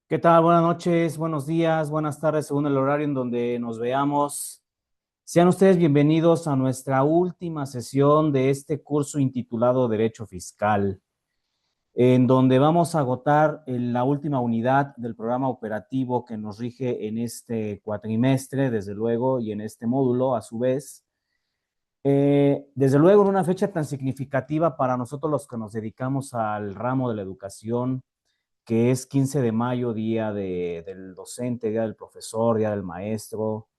¿Qué tal? Buenas noches, buenos días, buenas tardes, según el horario en donde nos veamos. Sean ustedes bienvenidos a nuestra última sesión de este curso intitulado Derecho Fiscal, en donde vamos a agotar la última unidad del programa operativo que nos rige en este cuatrimestre, desde luego, y en este módulo a su vez. Desde luego, en una fecha tan significativa para nosotros los que nos dedicamos al ramo de la educación, que es 15 de mayo, del docente, día del profesor, día del maestro.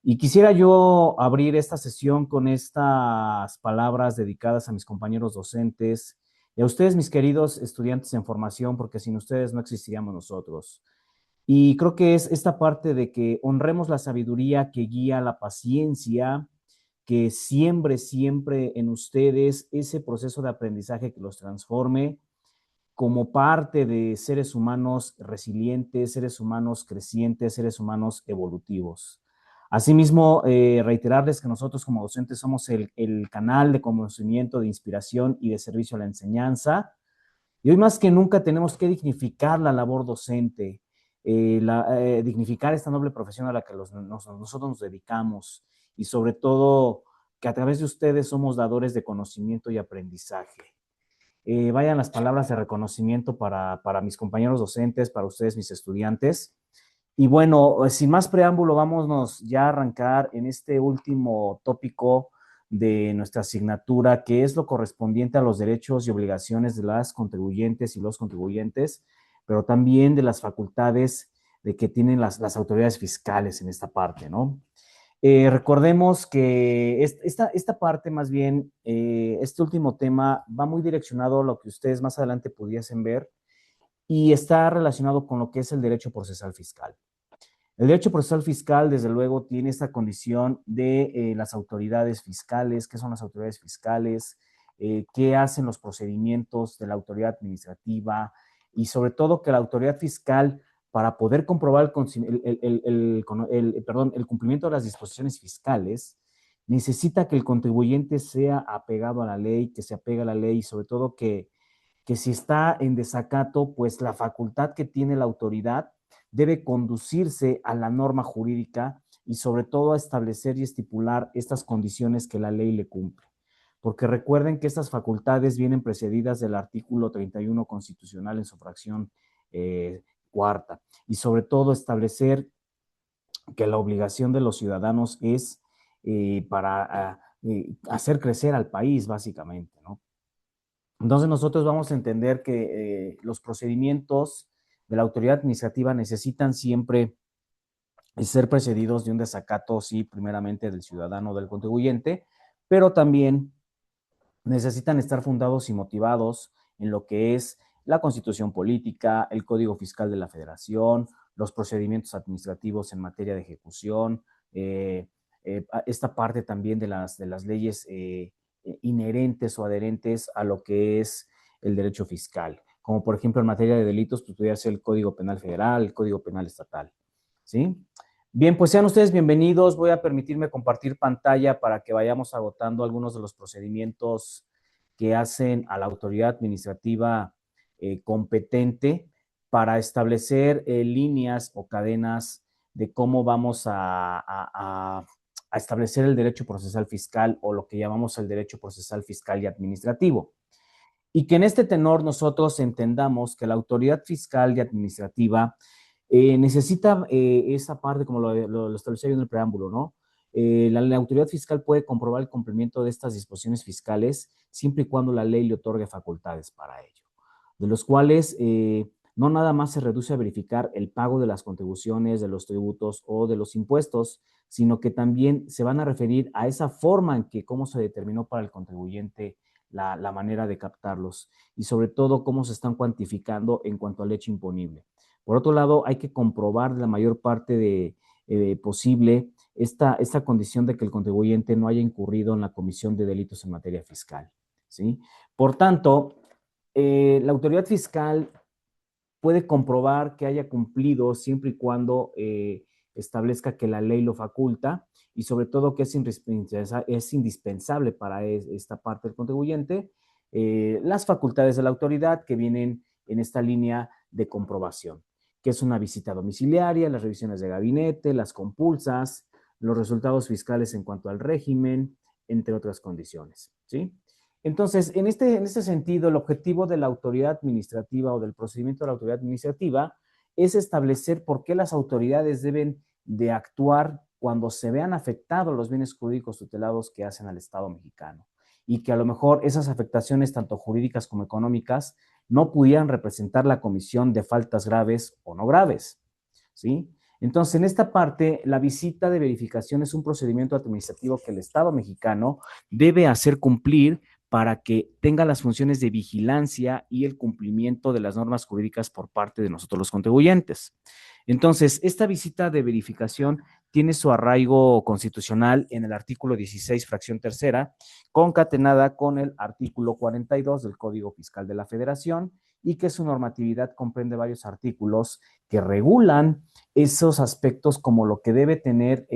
Y quisiera yo abrir esta sesión con estas palabras dedicadas a mis compañeros docentes y a ustedes, mis queridos estudiantes en formación, porque sin ustedes no existiríamos nosotros. Y creo que es esta parte de que honremos la sabiduría que guía la paciencia, que siembre siempre en ustedes ese proceso de aprendizaje que los transforme como parte de seres humanos resilientes, seres humanos crecientes, seres humanos evolutivos. Asimismo, reiterarles que nosotros como docentes somos el canal de conocimiento, de inspiración y de servicio a la enseñanza. Y hoy más que nunca tenemos que dignificar la labor docente, dignificar esta noble profesión a la que nosotros nos dedicamos y sobre todo que a través de ustedes somos dadores de conocimiento y aprendizaje. Vayan las palabras de reconocimiento para mis compañeros docentes, para ustedes, mis estudiantes. Y bueno, sin más preámbulo, vámonos ya a arrancar en este último tópico de nuestra asignatura, que es lo correspondiente a los derechos y obligaciones de las contribuyentes y los contribuyentes, pero también de las facultades de que tienen las autoridades fiscales en esta parte, ¿no? Recordemos que esta parte, más bien, este último tema va muy direccionado a lo que ustedes más adelante pudiesen ver y está relacionado con lo que es el derecho procesal fiscal. El derecho procesal fiscal, desde luego, tiene esta condición de las autoridades fiscales, qué son las autoridades fiscales, qué hacen los procedimientos de la autoridad administrativa y sobre todo que la autoridad fiscal, para poder comprobar el cumplimiento de las disposiciones fiscales, necesita que el contribuyente sea apegado a la ley, que se apegue a la ley y sobre todo que si está en desacato, pues la facultad que tiene la autoridad debe conducirse a la norma jurídica y sobre todo a establecer y estipular estas condiciones que la ley le cumple. Porque recuerden que estas facultades vienen precedidas del artículo 31 constitucional en su fracción cuarta y sobre todo establecer que la obligación de los ciudadanos es para hacer crecer al país, básicamente, ¿no? Entonces nosotros vamos a entender que los procedimientos de la autoridad administrativa necesitan siempre ser precedidos de un desacato, sí, primeramente del ciudadano o del contribuyente, pero también necesitan estar fundados y motivados en lo que es la constitución política, el código fiscal de la federación, los procedimientos administrativos en materia de ejecución, esta parte también de las leyes inherentes o adherentes a lo que es el derecho fiscal, como por ejemplo en materia de delitos, pues pudiera ser el Código Penal Federal, el Código Penal Estatal, ¿sí? Bien, pues sean ustedes bienvenidos. Voy a permitirme compartir pantalla para que vayamos agotando algunos de los procedimientos que hacen a la autoridad administrativa competente para establecer líneas o cadenas de cómo vamos a establecer el derecho procesal fiscal o lo que llamamos el derecho procesal fiscal y administrativo. Y que en este tenor nosotros entendamos que la autoridad fiscal y administrativa necesita esa parte, como lo establecía yo en el preámbulo, ¿no? La autoridad fiscal puede comprobar el cumplimiento de estas disposiciones fiscales siempre y cuando la ley le otorgue facultades para ello, de los cuales no nada más se reduce a verificar el pago de las contribuciones, de los tributos o de los impuestos, sino que también se van a referir a esa forma en que cómo se determinó para el contribuyente la manera de captarlos y sobre todo cómo se están cuantificando en cuanto al hecho imponible. Por otro lado, hay que comprobar la mayor parte posible esta condición de que el contribuyente no haya incurrido en la comisión de delitos en materia fiscal, ¿sí? Por tanto, la autoridad fiscal puede comprobar que haya cumplido siempre y cuando establezca que la ley lo faculta y sobre todo que es indispensable para esta parte del contribuyente las facultades de la autoridad que vienen en esta línea de comprobación. que es una visita domiciliaria, las revisiones de gabinete, las compulsas, los resultados fiscales en cuanto al régimen, entre otras condiciones, ¿sí? Entonces, en este sentido, el objetivo de la autoridad administrativa o del procedimiento de la autoridad administrativa es establecer por qué las autoridades deben de actuar cuando se vean afectados los bienes jurídicos tutelados que hacen al Estado mexicano y que a lo mejor esas afectaciones, tanto jurídicas como económicas, no pudieran representar la comisión de faltas graves o no graves, ¿sí? Entonces, en esta parte, la visita de verificación es un procedimiento administrativo que el Estado mexicano debe hacer cumplir para que tenga las funciones de vigilancia y el cumplimiento de las normas jurídicas por parte de nosotros los contribuyentes. Entonces, esta visita de verificación tiene su arraigo constitucional en el artículo 16, fracción tercera, concatenada con el artículo 42 del Código Fiscal de la Federación, y que su normatividad comprende varios artículos que regulan esos aspectos como lo que debe tener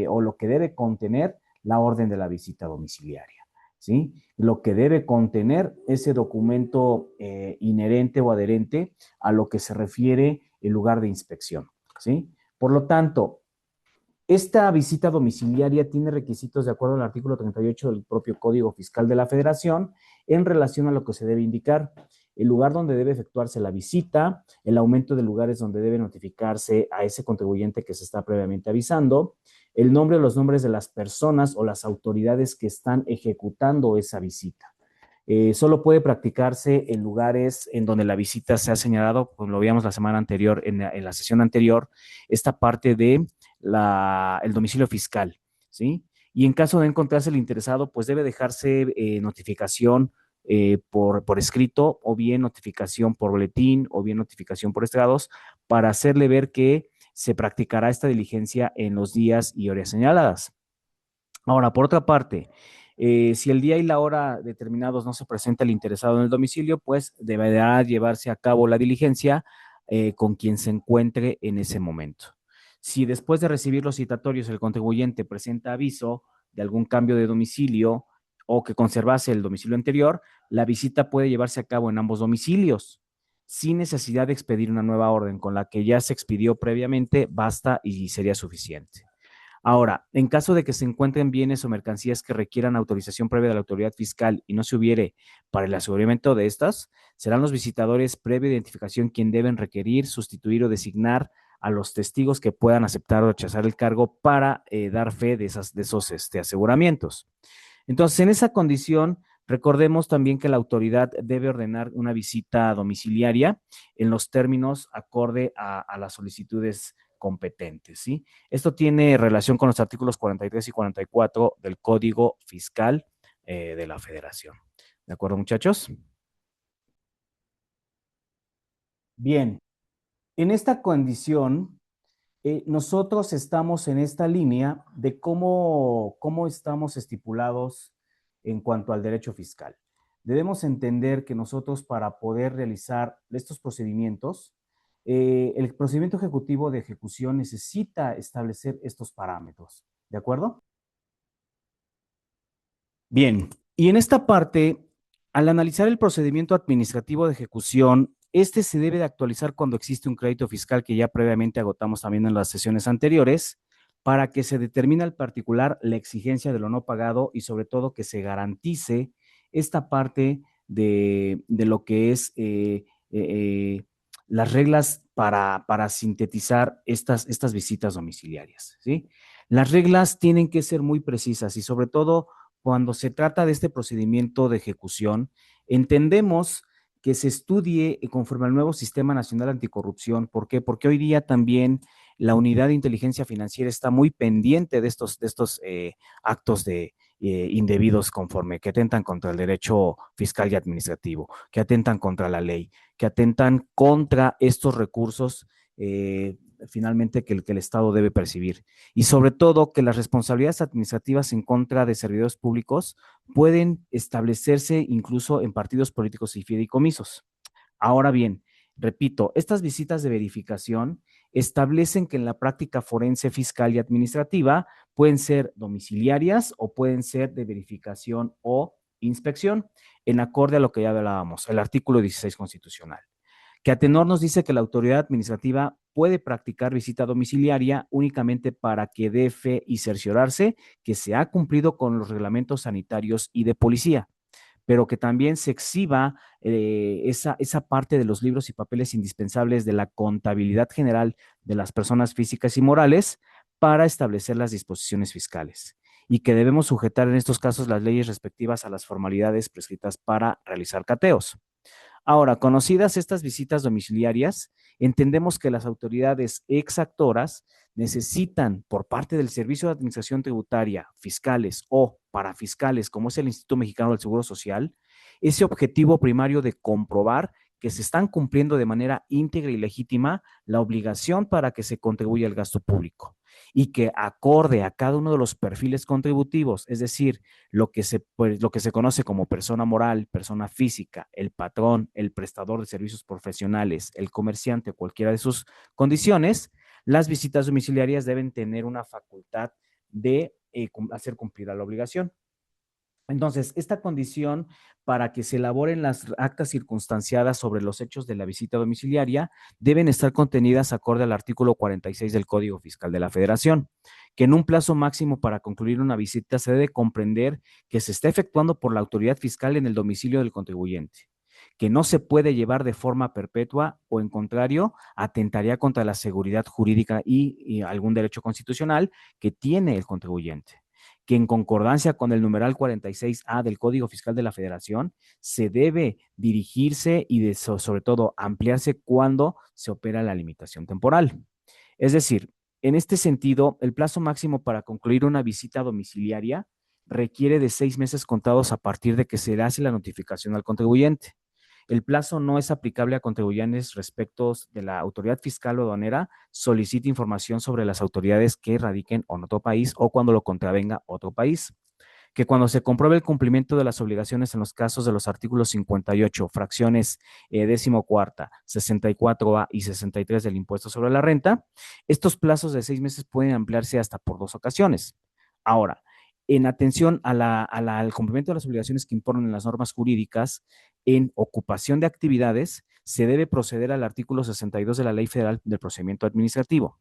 o lo que debe contener la orden de la visita domiciliaria, ¿sí? Lo que debe contener ese documento inherente o adherente a lo que se refiere el lugar de inspección, ¿sí? Por lo tanto, esta visita domiciliaria tiene requisitos de acuerdo al artículo 38 del propio Código Fiscal de la Federación en relación a lo que se debe indicar: el lugar donde debe efectuarse la visita, el aumento de lugares donde debe notificarse a ese contribuyente que se está previamente avisando, el nombre o los nombres de las personas o las autoridades que están ejecutando esa visita. Solo puede practicarse en lugares en donde la visita se ha señalado, como lo veíamos la semana anterior, en la sesión anterior, esta parte de el domicilio fiscal, ¿sí? Y en caso de encontrarse el interesado, pues debe dejarse notificación por escrito, o bien notificación por boletín, o bien notificación por estrados, para hacerle ver que se practicará esta diligencia en los días y horas señaladas. Ahora, por otra parte, si el día y la hora determinados no se presenta el interesado en el domicilio, pues deberá llevarse a cabo la diligencia con quien se encuentre en ese momento. Si después de recibir los citatorios el contribuyente presenta aviso de algún cambio de domicilio o que conservase el domicilio anterior, la visita puede llevarse a cabo en ambos domicilios, sin necesidad de expedir una nueva orden. Con la que ya se expidió previamente, basta y sería suficiente. Ahora, en caso de que se encuentren bienes o mercancías que requieran autorización previa de la autoridad fiscal y no se hubiere para el aseguramiento de estas, serán los visitadores previa identificación quien deben requerir, sustituir o designar a los testigos que puedan aceptar o rechazar el cargo para dar fe de esos aseguramientos. Entonces, en esa condición, recordemos también que la autoridad debe ordenar una visita domiciliaria en los términos acorde a las solicitudes competentes, ¿sí? Esto tiene relación con los artículos 43 y 44 del Código Fiscal de la Federación. ¿De acuerdo, muchachos? Bien, en esta condición, nosotros estamos en esta línea de cómo estamos estipulados en cuanto al derecho fiscal. Debemos entender que nosotros, para poder realizar estos procedimientos, el procedimiento ejecutivo de ejecución necesita establecer estos parámetros. ¿De acuerdo? Bien, y en esta parte, al analizar el procedimiento administrativo de ejecución, este se debe de actualizar cuando existe un crédito fiscal, que ya previamente agotamos también en las sesiones anteriores, para que se determine al particular la exigencia de lo no pagado y sobre todo que se garantice esta parte de lo que es las reglas para sintetizar estas visitas domiciliarias, ¿sí? Las reglas tienen que ser muy precisas y sobre todo cuando se trata de este procedimiento de ejecución, entendemos que se estudie conforme al nuevo Sistema Nacional Anticorrupción. ¿Por qué? Porque hoy día también la Unidad de Inteligencia Financiera está muy pendiente de estos actos indebidos, conforme que atentan contra el derecho fiscal y administrativo, que atentan contra la ley, que atentan contra estos recursos finalmente que el Estado debe percibir. Y sobre todo que las responsabilidades administrativas en contra de servidores públicos pueden establecerse incluso en partidos políticos y fideicomisos. Ahora bien, repito, estas visitas de verificación establecen que en la práctica forense, fiscal y administrativa pueden ser domiciliarias o pueden ser de verificación o inspección, en acorde a lo que ya hablábamos, el artículo 16 constitucional. Que Atenor nos dice que la autoridad administrativa puede practicar visita domiciliaria únicamente para que dé fe y cerciorarse que se ha cumplido con los reglamentos sanitarios y de policía, pero que también se exhiba esa parte de los libros y papeles indispensables de la contabilidad general de las personas físicas y morales para establecer las disposiciones fiscales y que debemos sujetar en estos casos las leyes respectivas a las formalidades prescritas para realizar cateos. Ahora, conocidas estas visitas domiciliarias, entendemos que las autoridades exactoras necesitan por parte del Servicio de Administración Tributaria, fiscales o parafiscales, como es el Instituto Mexicano del Seguro Social, ese objetivo primario de comprobar que se están cumpliendo de manera íntegra y legítima la obligación para que se contribuya al gasto público y que acorde a cada uno de los perfiles contributivos, es decir, lo que se conoce como persona moral, persona física, el patrón, el prestador de servicios profesionales, el comerciante, cualquiera de sus condiciones, las visitas domiciliarias deben tener una facultad de hacer cumplir a la obligación. Entonces, esta condición para que se elaboren las actas circunstanciadas sobre los hechos de la visita domiciliaria deben estar contenidas acorde al artículo 46 del Código Fiscal de la Federación, que en un plazo máximo para concluir una visita se debe comprender que se está efectuando por la autoridad fiscal en el domicilio del contribuyente, que no se puede llevar de forma perpetua o, en contrario, atentaría contra la seguridad jurídica y algún derecho constitucional que tiene el contribuyente, que en concordancia con el numeral 46A del Código Fiscal de la Federación se debe dirigirse y sobre todo ampliarse cuando se opera la limitación temporal. Es decir, en este sentido, el plazo máximo para concluir una visita domiciliaria requiere de 6 meses contados a partir de que se le hace la notificación al contribuyente. El plazo no es aplicable a contribuyentes respecto de la autoridad fiscal o aduanera solicite información sobre las autoridades que radiquen en otro país o cuando lo contravenga otro país. Que cuando se compruebe el cumplimiento de las obligaciones en los casos de los artículos 58, fracciones 14ª, 64A y 63 del impuesto sobre la renta, estos plazos de 6 meses pueden ampliarse hasta por 2 ocasiones. Ahora, en atención al cumplimiento de las obligaciones que imponen las normas jurídicas, en ocupación de actividades, se debe proceder al artículo 62 de la Ley Federal del Procedimiento Administrativo.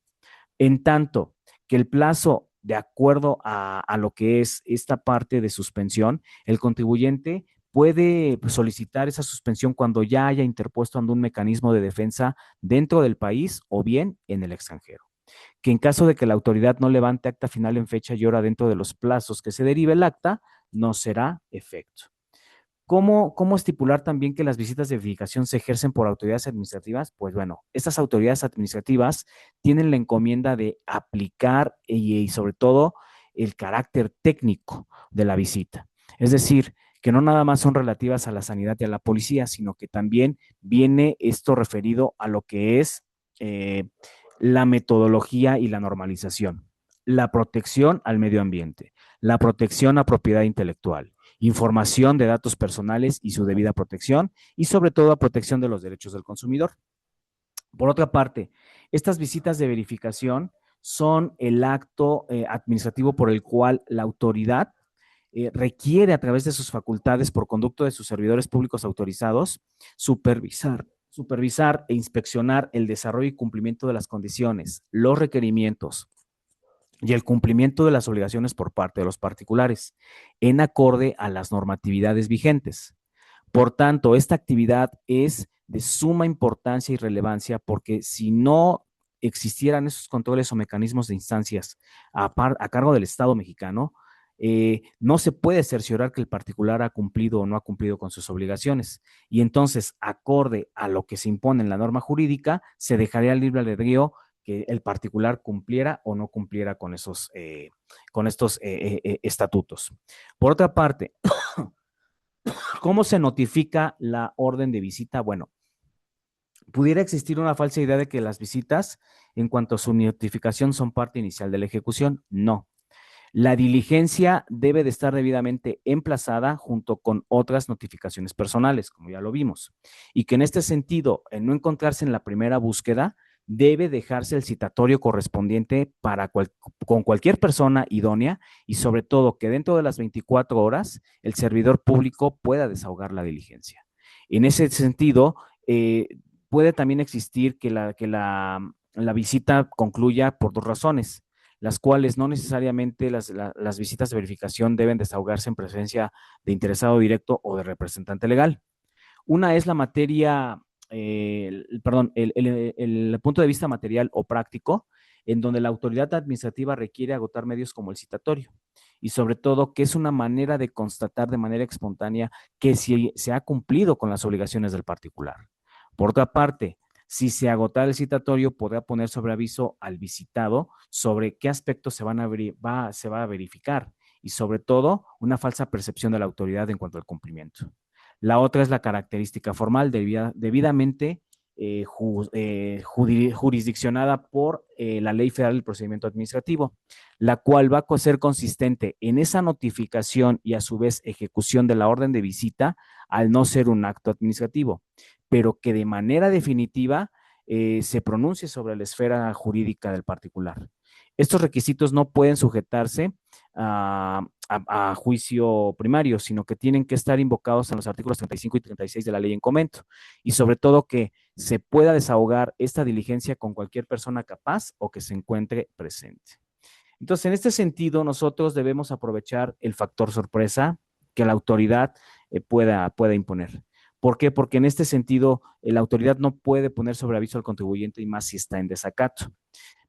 En tanto que el plazo, de acuerdo a lo que es esta parte de suspensión, el contribuyente puede solicitar esa suspensión cuando ya haya interpuesto un mecanismo de defensa dentro del país o bien en el extranjero. Que en caso de que la autoridad no levante acta final en fecha y hora dentro de los plazos que se derive el acta, no será efecto. ¿Cómo estipular también que las visitas de verificación se ejercen por autoridades administrativas? Pues bueno, estas autoridades administrativas tienen la encomienda de aplicar y sobre todo el carácter técnico de la visita. Es decir, que no nada más son relativas a la sanidad y a la policía, sino que también viene esto referido a lo que es la metodología y la normalización, la protección al medio ambiente, la protección a propiedad intelectual, información de datos personales y su debida protección, y sobre todo a protección de los derechos del consumidor. Por otra parte, estas visitas de verificación son el acto administrativo por el cual la autoridad requiere a través de sus facultades por conducto de sus servidores públicos autorizados supervisar e inspeccionar el desarrollo y cumplimiento de las condiciones, los requerimientos, y el cumplimiento de las obligaciones por parte de los particulares, en acorde a las normatividades vigentes. Por tanto, esta actividad es de suma importancia y relevancia porque si no existieran esos controles o mecanismos de instancias a cargo del Estado mexicano, no se puede cerciorar que el particular ha cumplido o no ha cumplido con sus obligaciones. Y entonces, acorde a lo que se impone en la norma jurídica, se dejaría libre albedrío que el particular cumpliera o no cumpliera con estos estatutos. Por otra parte, ¿cómo se notifica la orden de visita? Bueno, pudiera existir una falsa idea de que las visitas, en cuanto a su notificación, son parte inicial de la ejecución. No. La diligencia debe de estar debidamente emplazada junto con otras notificaciones personales, como ya lo vimos, y que en este sentido, en no encontrarse en la primera búsqueda, debe dejarse el citatorio correspondiente con cualquier persona idónea y sobre todo que dentro de las 24 horas el servidor público pueda desahogar la diligencia. En ese sentido, puede también existir que la visita concluya por dos razones, las cuales no necesariamente las visitas de verificación deben desahogarse en presencia de interesado directo o de representante legal. Una es la materia, perdón, el punto de vista material o práctico, en donde la autoridad administrativa requiere agotar medios como el citatorio y sobre todo que es una manera de constatar de manera espontánea que si se ha cumplido con las obligaciones del particular. Por otra parte, si se agota el citatorio, podrá poner sobre aviso al visitado sobre qué aspectos se va a verificar y sobre todo una falsa percepción de la autoridad en cuanto al cumplimiento. La otra es la característica formal debidamente jurisdiccionada por la Ley Federal del Procedimiento Administrativo, la cual va a ser consistente en esa notificación y a su vez ejecución de la orden de visita al no ser un acto administrativo, pero que de manera definitiva se pronuncie sobre la esfera jurídica del particular. Estos requisitos no pueden sujetarse a juicio primario, sino que tienen que estar invocados en los artículos 35 y 36 de la ley en comento. Y sobre todo que se pueda desahogar esta diligencia con cualquier persona capaz o que se encuentre presente. Entonces, en este sentido, nosotros debemos aprovechar el factor sorpresa que la autoridad pueda imponer. ¿Por qué? Porque en este sentido, la autoridad no puede poner sobre aviso al contribuyente y más si está en desacato.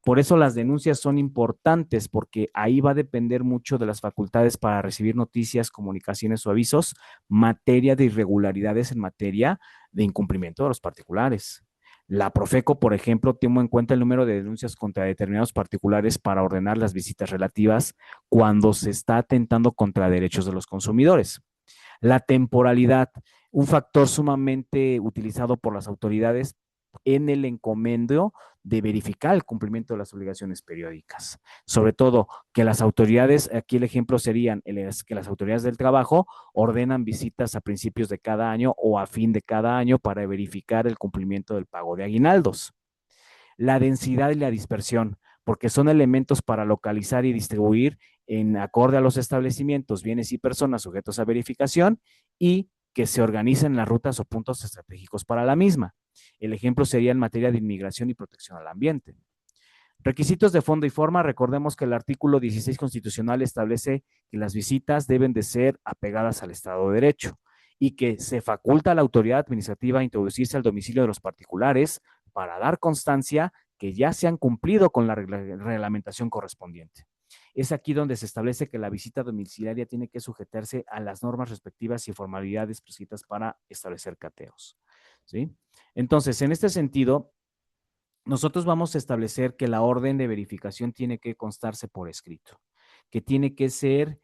Por eso las denuncias son importantes, porque ahí va a depender mucho de las facultades para recibir noticias, comunicaciones o avisos, materia de irregularidades en materia de incumplimiento de los particulares. La Profeco, por ejemplo, toma en cuenta el número de denuncias contra determinados particulares para ordenar las visitas relativas cuando se está atentando contra derechos de los consumidores. La temporalidad, un factor sumamente utilizado por las autoridades en el encomiendo de verificar el cumplimiento de las obligaciones periódicas. Sobre todo que las autoridades, aquí el ejemplo serían que las autoridades del trabajo ordenan visitas a principios de cada año o a fin de cada año para verificar el cumplimiento del pago de aguinaldos. La densidad y la dispersión, porque son elementos para localizar y distribuir en acorde a los establecimientos, bienes y personas sujetos a verificación y que se organicen las rutas o puntos estratégicos para la misma. El ejemplo sería en materia de inmigración y protección al ambiente. Requisitos de fondo y forma. Recordemos que el artículo 16 constitucional establece que las visitas deben de ser apegadas al Estado de Derecho y que se faculta a la autoridad administrativa a introducirse al domicilio de los particulares para dar constancia que ya se han cumplido con la reglamentación correspondiente. Es aquí donde se establece que la visita domiciliaria tiene que sujetarse a las normas respectivas y formalidades prescritas para establecer cateos. ¿Sí? Entonces, en este sentido, nosotros vamos a establecer que la orden de verificación tiene que constarse por escrito, que tiene que ser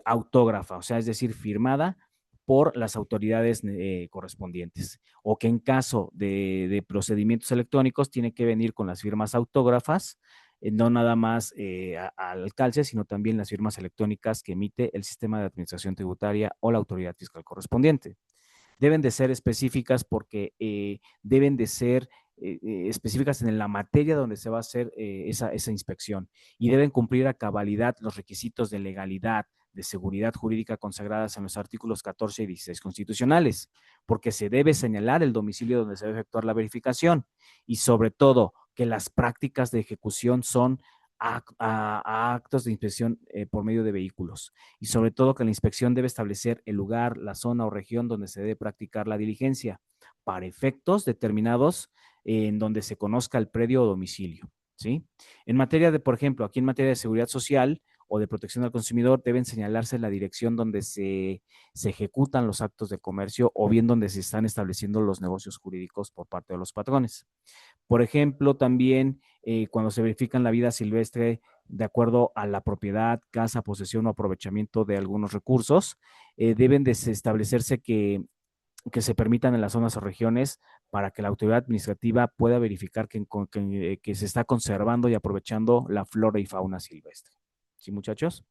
autógrafa, o sea, es decir, firmada por las autoridades correspondientes, o que en caso de procedimientos electrónicos tiene que venir con las firmas autógrafas, no nada más al calce, sino también las firmas electrónicas que emite el sistema de administración tributaria o la autoridad fiscal correspondiente. Deben de ser específicas porque deben de ser específicas en la materia donde se va a hacer esa inspección y deben cumplir a cabalidad los requisitos de legalidad, de seguridad jurídica consagradas en los artículos 14 y 16 constitucionales, porque se debe señalar el domicilio donde se debe efectuar la verificación y sobre todo que las prácticas de ejecución son a actos de inspección por medio de vehículos y sobre todo que la inspección debe establecer el lugar, la zona o región donde se debe practicar la diligencia para efectos determinados en donde se conozca el predio o domicilio. ¿Sí? En materia de, por ejemplo, aquí en materia de seguridad social o de protección al consumidor, deben señalarse la dirección donde se ejecutan los actos de comercio o bien donde se están estableciendo los negocios jurídicos por parte de los patrones. Por ejemplo, también cuando se verifican la vida silvestre de acuerdo a la propiedad, casa, posesión o aprovechamiento de algunos recursos, deben de establecerse que se permitan en las zonas o regiones para que la autoridad administrativa pueda verificar que se está conservando y aprovechando la flora y fauna silvestre. ¿Sí, muchachos?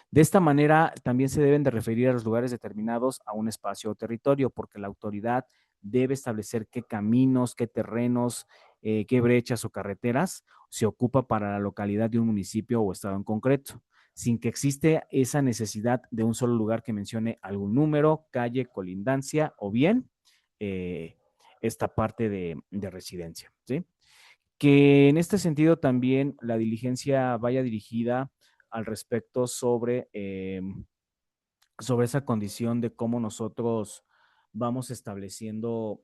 De esta manera, también se deben de referir a los lugares determinados a un espacio o territorio, porque la autoridad debe establecer qué caminos, qué terrenos, qué brechas o carreteras se ocupa para la localidad de un municipio o estado en concreto, sin que existe esa necesidad de un solo lugar que mencione algún número, calle, colindancia o bien esta parte de residencia, ¿sí? Que en este sentido también la diligencia vaya dirigida al respecto sobre esa condición de cómo nosotros vamos estableciendo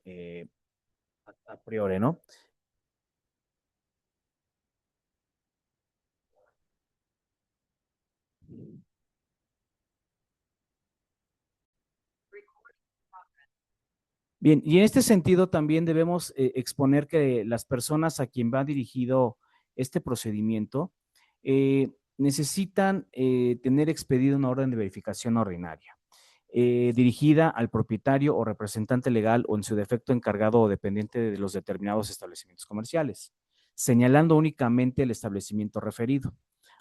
a priori, ¿no? Bien, y en este sentido también debemos exponer que las personas a quien va dirigido este procedimiento necesitan tener expedida una orden de verificación ordinaria, dirigida al propietario o representante legal o en su defecto encargado o dependiente de los determinados establecimientos comerciales, señalando únicamente el establecimiento referido.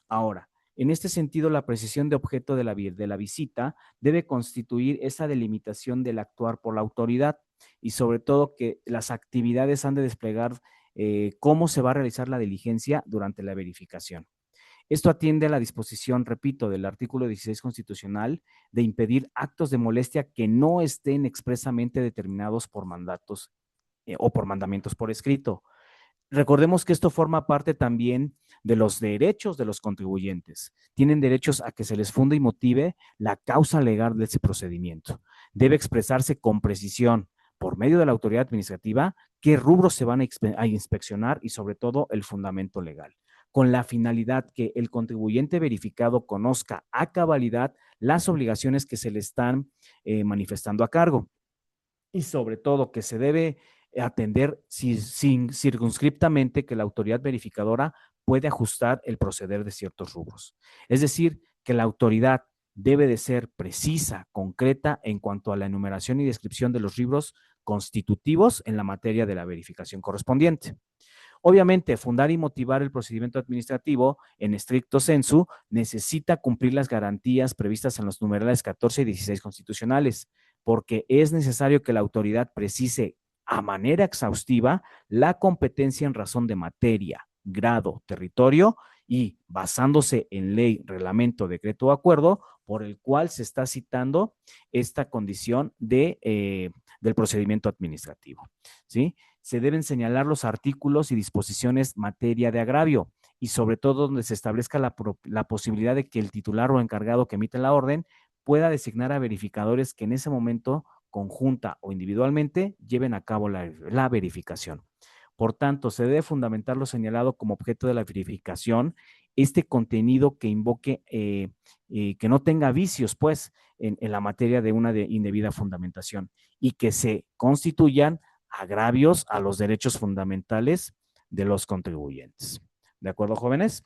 Ahora, en este sentido, la precisión de objeto de la visita debe constituir esa delimitación del actuar por la autoridad y sobre todo que las actividades han de desplegar cómo se va a realizar la diligencia durante la verificación. Esto atiende a la disposición, repito, del artículo 16 constitucional de impedir actos de molestia que no estén expresamente determinados por mandatos o por mandamientos por escrito. Recordemos que esto forma parte también de los derechos de los contribuyentes. Tienen derechos a que se les funde y motive la causa legal de ese procedimiento. Debe expresarse con precisión por medio de la autoridad administrativa qué rubros se van a inspeccionar y sobre todo el fundamento legal, con la finalidad que el contribuyente verificado conozca a cabalidad las obligaciones que se le están manifestando a cargo y sobre todo que se debe atender sin circunscriptamente que la autoridad verificadora puede ajustar el proceder de ciertos rubros. Es decir, que la autoridad debe de ser precisa, concreta en cuanto a la enumeración y descripción de los libros constitutivos en la materia de la verificación correspondiente. Obviamente, fundar y motivar el procedimiento administrativo en estricto sensu necesita cumplir las garantías previstas en los numerales 14 y 16 constitucionales, porque es necesario que la autoridad precise a manera exhaustiva la competencia en razón de materia, grado, territorio y basándose en ley, reglamento, decreto o acuerdo por el cual se está citando esta condición del procedimiento administrativo. ¿Sí? Se deben señalar los artículos y disposiciones materia de agravio y sobre todo donde se establezca la posibilidad de que el titular o encargado que emite la orden pueda designar a verificadores que en ese momento, conjunta o individualmente, lleven a cabo la verificación. Por tanto, se debe fundamentar lo señalado como objeto de la verificación, este contenido que invoque, que no tenga vicios, pues, en la materia de una indebida fundamentación y que se constituyan agravios a los derechos fundamentales de los contribuyentes. ¿De acuerdo, jóvenes?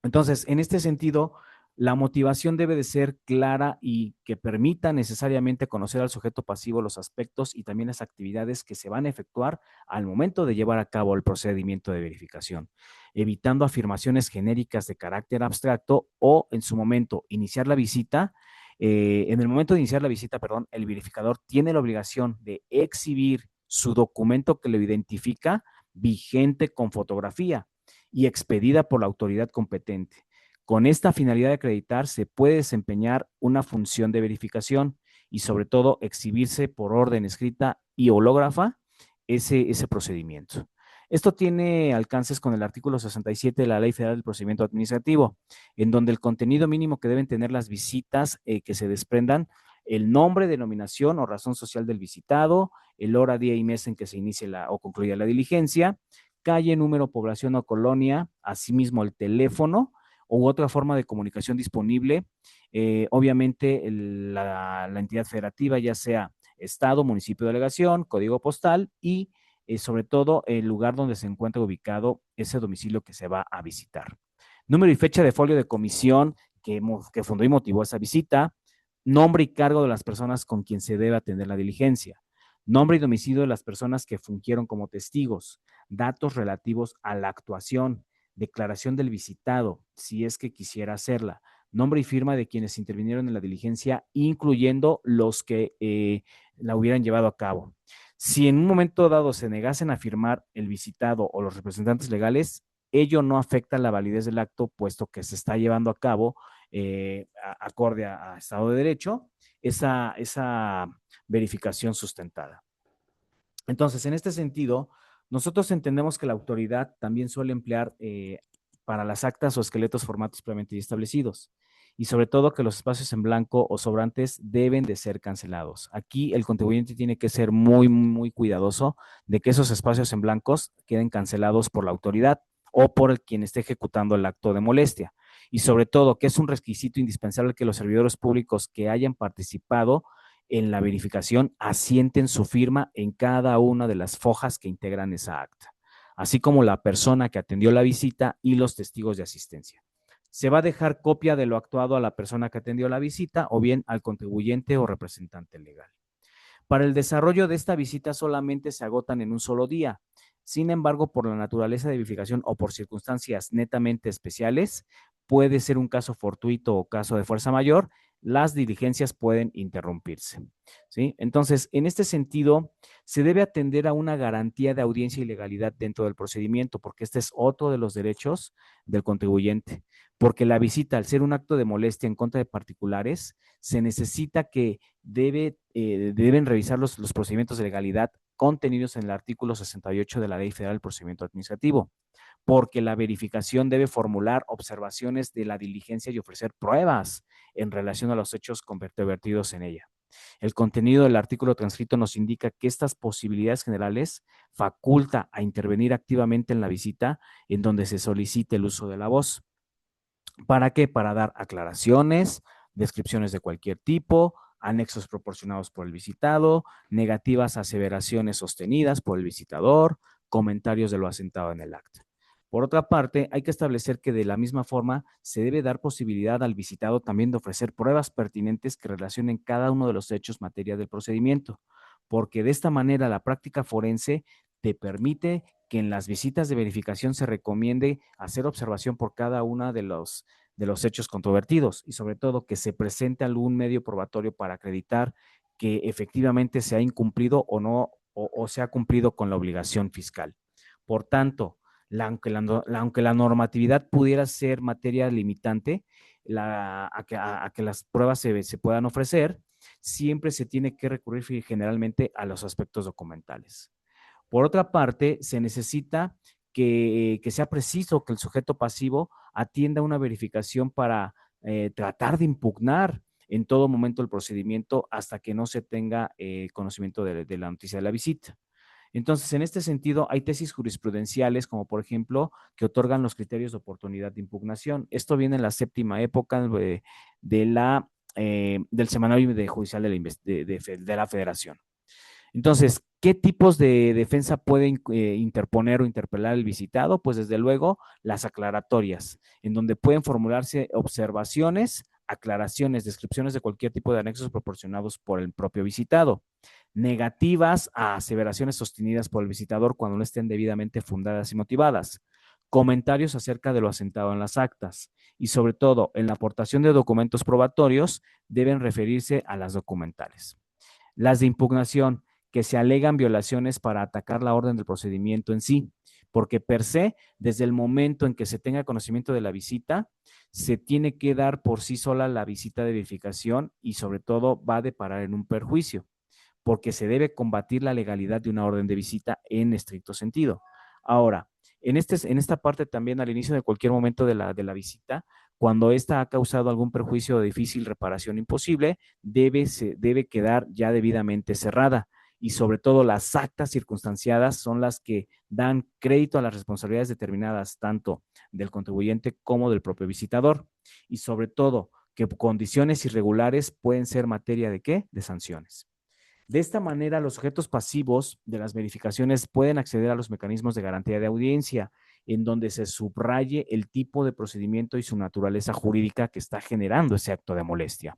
Entonces, en este sentido, la motivación debe de ser clara y que permita necesariamente conocer al sujeto pasivo los aspectos y también las actividades que se van a efectuar al momento de llevar a cabo el procedimiento de verificación, evitando afirmaciones genéricas de carácter abstracto o, en su momento, iniciar la visita. En el momento de iniciar la visita, perdón, el verificador tiene la obligación de exhibir su documento que lo identifica vigente con fotografía y expedida por la autoridad competente. Con esta finalidad de acreditar, se puede desempeñar una función de verificación y sobre todo exhibirse por orden escrita y hológrafa ese procedimiento. Esto tiene alcances con el artículo 67 de la Ley Federal del Procedimiento Administrativo, en donde el contenido mínimo que deben tener las visitas que se desprendan, el nombre, denominación o razón social del visitado, el hora, día y mes en que se inicie o concluya la diligencia, calle, número, población o colonia, asimismo el teléfono u otra forma de comunicación disponible, obviamente la entidad federativa, ya sea estado, municipio, delegación, código postal y sobre todo el lugar donde se encuentra ubicado ese domicilio que se va a visitar. Número y fecha de folio de comisión que fundó y motivó esa visita, nombre y cargo de las personas con quien se debe atender la diligencia, nombre y domicilio de las personas que fungieron como testigos, datos relativos a la actuación, declaración del visitado, si es que quisiera hacerla, nombre y firma de quienes intervinieron en la diligencia, incluyendo los que la hubieran llevado a cabo. Si en un momento dado se negasen a firmar el visitado o los representantes legales, ello no afecta la validez del acto, puesto que se está llevando a cabo, acorde a Estado de Derecho, esa verificación sustentada. Entonces, en este sentido, nosotros entendemos que la autoridad también suele emplear para las actas o esqueletos formatos previamente establecidos y sobre todo que los espacios en blanco o sobrantes deben de ser cancelados. Aquí el contribuyente tiene que ser muy, muy cuidadoso de que esos espacios en blancos queden cancelados por la autoridad o por el quien esté ejecutando el acto de molestia. Y sobre todo que es un requisito indispensable que los servidores públicos que hayan participado en la verificación asienten su firma en cada una de las fojas que integran esa acta, así como la persona que atendió la visita y los testigos de asistencia. Se va a dejar copia de lo actuado a la persona que atendió la visita o bien al contribuyente o representante legal. Para el desarrollo de esta visita solamente se agotan en un solo día. Sin embargo, por la naturaleza de verificación o por circunstancias netamente especiales, puede ser un caso fortuito o caso de fuerza mayor, las diligencias pueden interrumpirse. ¿Sí? Entonces, en este sentido, se debe atender a una garantía de audiencia y legalidad dentro del procedimiento, porque este es otro de los derechos del contribuyente, porque la visita, al ser un acto de molestia en contra de particulares, se necesita que deben revisar los procedimientos de legalidad contenidos en el artículo 68 de la Ley Federal del Procedimiento Administrativo, porque la verificación debe formular observaciones de la diligencia y ofrecer pruebas en relación a los hechos controvertidos en ella. El contenido del artículo transcrito nos indica que estas posibilidades generales faculta a intervenir activamente en la visita en donde se solicite el uso de la voz. ¿Para qué? Para dar aclaraciones, descripciones de cualquier tipo, anexos proporcionados por el visitado, negativas aseveraciones sostenidas por el visitador, comentarios de lo asentado en el acta. Por otra parte, hay que establecer que de la misma forma se debe dar posibilidad al visitado también de ofrecer pruebas pertinentes que relacionen cada uno de los hechos materia del procedimiento, porque de esta manera la práctica forense te permite que en las visitas de verificación se recomiende hacer observación por cada una de los hechos controvertidos y sobre todo que se presente algún medio probatorio para acreditar que efectivamente se ha incumplido o no o se ha cumplido con la obligación fiscal. Por tanto, aunque la normatividad pudiera ser materia limitante a que las pruebas se puedan ofrecer, siempre se tiene que recurrir generalmente a los aspectos documentales. Por otra parte, se necesita que sea preciso que el sujeto pasivo atienda una verificación para tratar de impugnar en todo momento el procedimiento hasta que no se tenga conocimiento de la noticia de la visita. Entonces, en este sentido, hay tesis jurisprudenciales, como por ejemplo, que otorgan los criterios de oportunidad de impugnación. Esto viene en la séptima época del Semanario Judicial de la Federación. Entonces, ¿qué tipos de defensa puede interponer o interpelar el visitado? Pues desde luego las aclaratorias, en donde pueden formularse observaciones, aclaraciones, descripciones de cualquier tipo de anexos proporcionados por el propio visitado, negativas a aseveraciones sostenidas por el visitador cuando no estén debidamente fundadas y motivadas, comentarios acerca de lo asentado en las actas y sobre todo en la aportación de documentos probatorios deben referirse a las documentales. Las de impugnación, que se alegan violaciones para atacar la orden del procedimiento en sí, porque per se, desde el momento en que se tenga conocimiento de la visita, se tiene que dar por sí sola la visita de verificación y sobre todo va a deparar en un perjuicio, porque se debe combatir la legalidad de una orden de visita en estricto sentido. Ahora, en esta parte también al inicio de cualquier momento de la visita, cuando ésta ha causado algún perjuicio de difícil reparación imposible, debe quedar ya debidamente cerrada. Y sobre todo las actas circunstanciadas son las que dan crédito a las responsabilidades determinadas tanto del contribuyente como del propio visitador. Y sobre todo que condiciones irregulares pueden ser materia de ¿qué? De sanciones. De esta manera, los sujetos pasivos de las verificaciones pueden acceder a los mecanismos de garantía de audiencia, en donde se subraye el tipo de procedimiento y su naturaleza jurídica que está generando ese acto de molestia.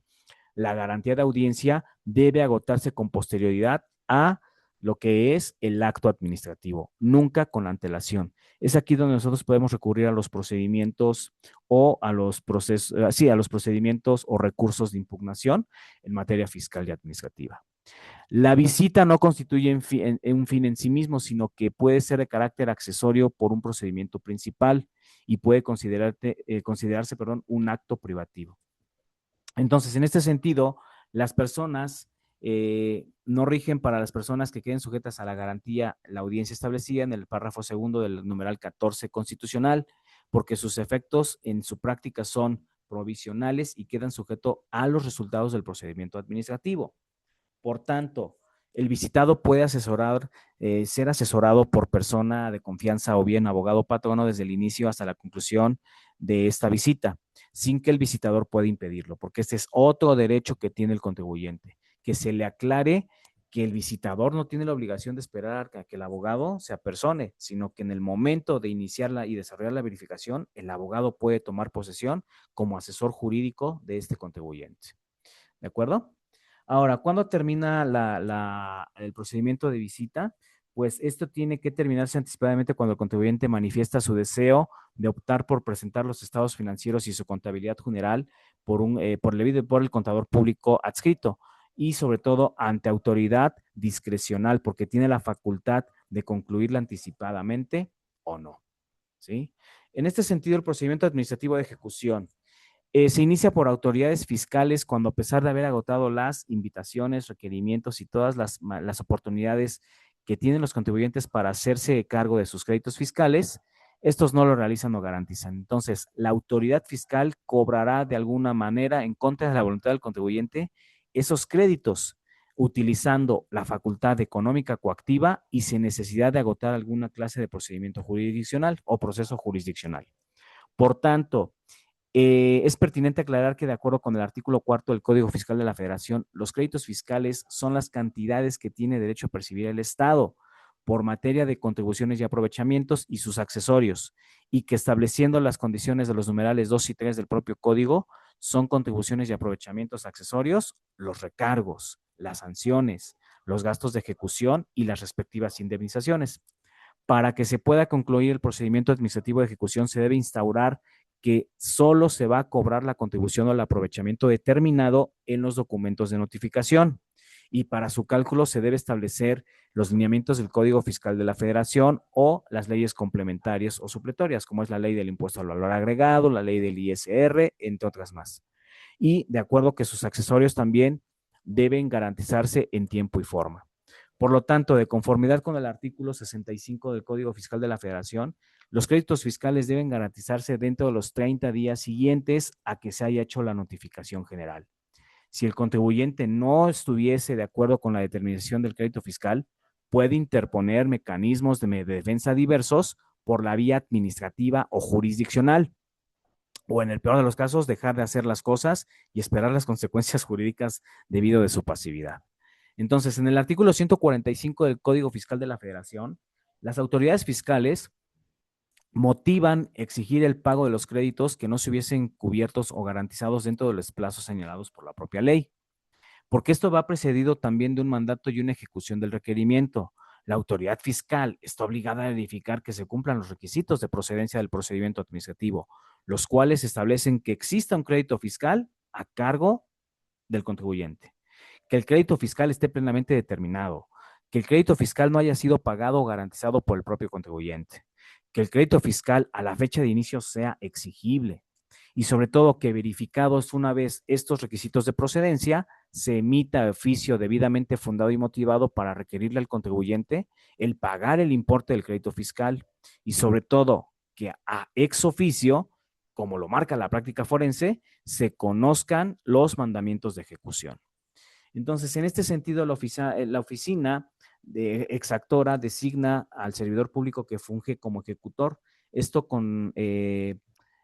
La garantía de audiencia debe agotarse con posterioridad a lo que es el acto administrativo, nunca con antelación. Es aquí donde nosotros podemos recurrir a los procedimientos o a los procesos, sí, a los procedimientos o recursos de impugnación en materia fiscal y administrativa. La visita no constituye un fin en sí mismo, sino que puede ser de carácter accesorio por un procedimiento principal y puede considerarse, perdón, un acto privativo. Entonces, en este sentido, las personas no rigen para las personas que queden sujetas a la garantía, la audiencia establecida en el párrafo segundo del numeral 14 constitucional, porque sus efectos en su práctica son provisionales y quedan sujetos a los resultados del procedimiento administrativo. Por tanto, el visitado puede ser asesorado por persona de confianza o bien abogado patrono desde el inicio hasta la conclusión de esta visita, sin que el visitador pueda impedirlo, porque este es otro derecho que tiene el contribuyente, que se le aclare que el visitador no tiene la obligación de esperar a que el abogado se apersone, sino que en el momento de iniciarla y desarrollar la verificación, el abogado puede tomar posesión como asesor jurídico de este contribuyente. ¿De acuerdo? Ahora, ¿cuándo termina el procedimiento de visita? Pues esto tiene que terminarse anticipadamente cuando el contribuyente manifiesta su deseo de optar por presentar los estados financieros y su contabilidad general por el contador público adscrito y sobre todo ante autoridad discrecional porque tiene la facultad de concluirla anticipadamente o no. ¿Sí? En este sentido, el procedimiento administrativo de ejecución se inicia por autoridades fiscales cuando, a pesar de haber agotado las invitaciones, requerimientos y todas las oportunidades que tienen los contribuyentes para hacerse cargo de sus créditos fiscales, estos no lo realizan o garantizan. Entonces, la autoridad fiscal cobrará de alguna manera, en contra de la voluntad del contribuyente, esos créditos, utilizando la facultad económica coactiva y sin necesidad de agotar alguna clase de procedimiento jurisdiccional o proceso jurisdiccional. Por tanto, es pertinente aclarar que de acuerdo con el artículo 4 del Código Fiscal de la Federación, los créditos fiscales son las cantidades que tiene derecho a percibir el Estado por materia de contribuciones y aprovechamientos y sus accesorios, y que estableciendo las condiciones de los numerales 2 y 3 del propio código, son contribuciones y aprovechamientos accesorios, los recargos, las sanciones, los gastos de ejecución y las respectivas indemnizaciones. Para que se pueda concluir el procedimiento administrativo de ejecución, se debe instaurar que solo se va a cobrar la contribución o el aprovechamiento determinado en los documentos de notificación. Y para su cálculo se debe establecer los lineamientos del Código Fiscal de la Federación o las leyes complementarias o supletorias, como es la ley del impuesto al valor agregado, la ley del ISR, entre otras más. Y de acuerdo que sus accesorios también deben garantizarse en tiempo y forma. Por lo tanto, de conformidad con el artículo 65 del Código Fiscal de la Federación, los créditos fiscales deben garantizarse dentro de los 30 días siguientes a que se haya hecho la notificación general. Si el contribuyente no estuviese de acuerdo con la determinación del crédito fiscal, puede interponer mecanismos de defensa diversos por la vía administrativa o jurisdiccional, o en el peor de los casos, dejar de hacer las cosas y esperar las consecuencias jurídicas debido de su pasividad. Entonces, en el artículo 145 del Código Fiscal de la Federación, las autoridades fiscales motivan exigir el pago de los créditos que no se hubiesen cubiertos o garantizados dentro de los plazos señalados por la propia ley, porque esto va precedido también de un mandato y una ejecución del requerimiento. La autoridad fiscal está obligada a verificar que se cumplan los requisitos de procedencia del procedimiento administrativo, los cuales establecen que exista un crédito fiscal a cargo del contribuyente, que el crédito fiscal esté plenamente determinado, que el crédito fiscal no haya sido pagado o garantizado por el propio contribuyente, que el crédito fiscal a la fecha de inicio sea exigible y sobre todo que verificados una vez estos requisitos de procedencia, se emita oficio debidamente fundado y motivado para requerirle al contribuyente el pagar el importe del crédito fiscal y sobre todo que a ex oficio, como lo marca la práctica forense, se conozcan los mandamientos de ejecución. Entonces, en este sentido, la oficina de exactora designa al servidor público que funge como ejecutor. Esto con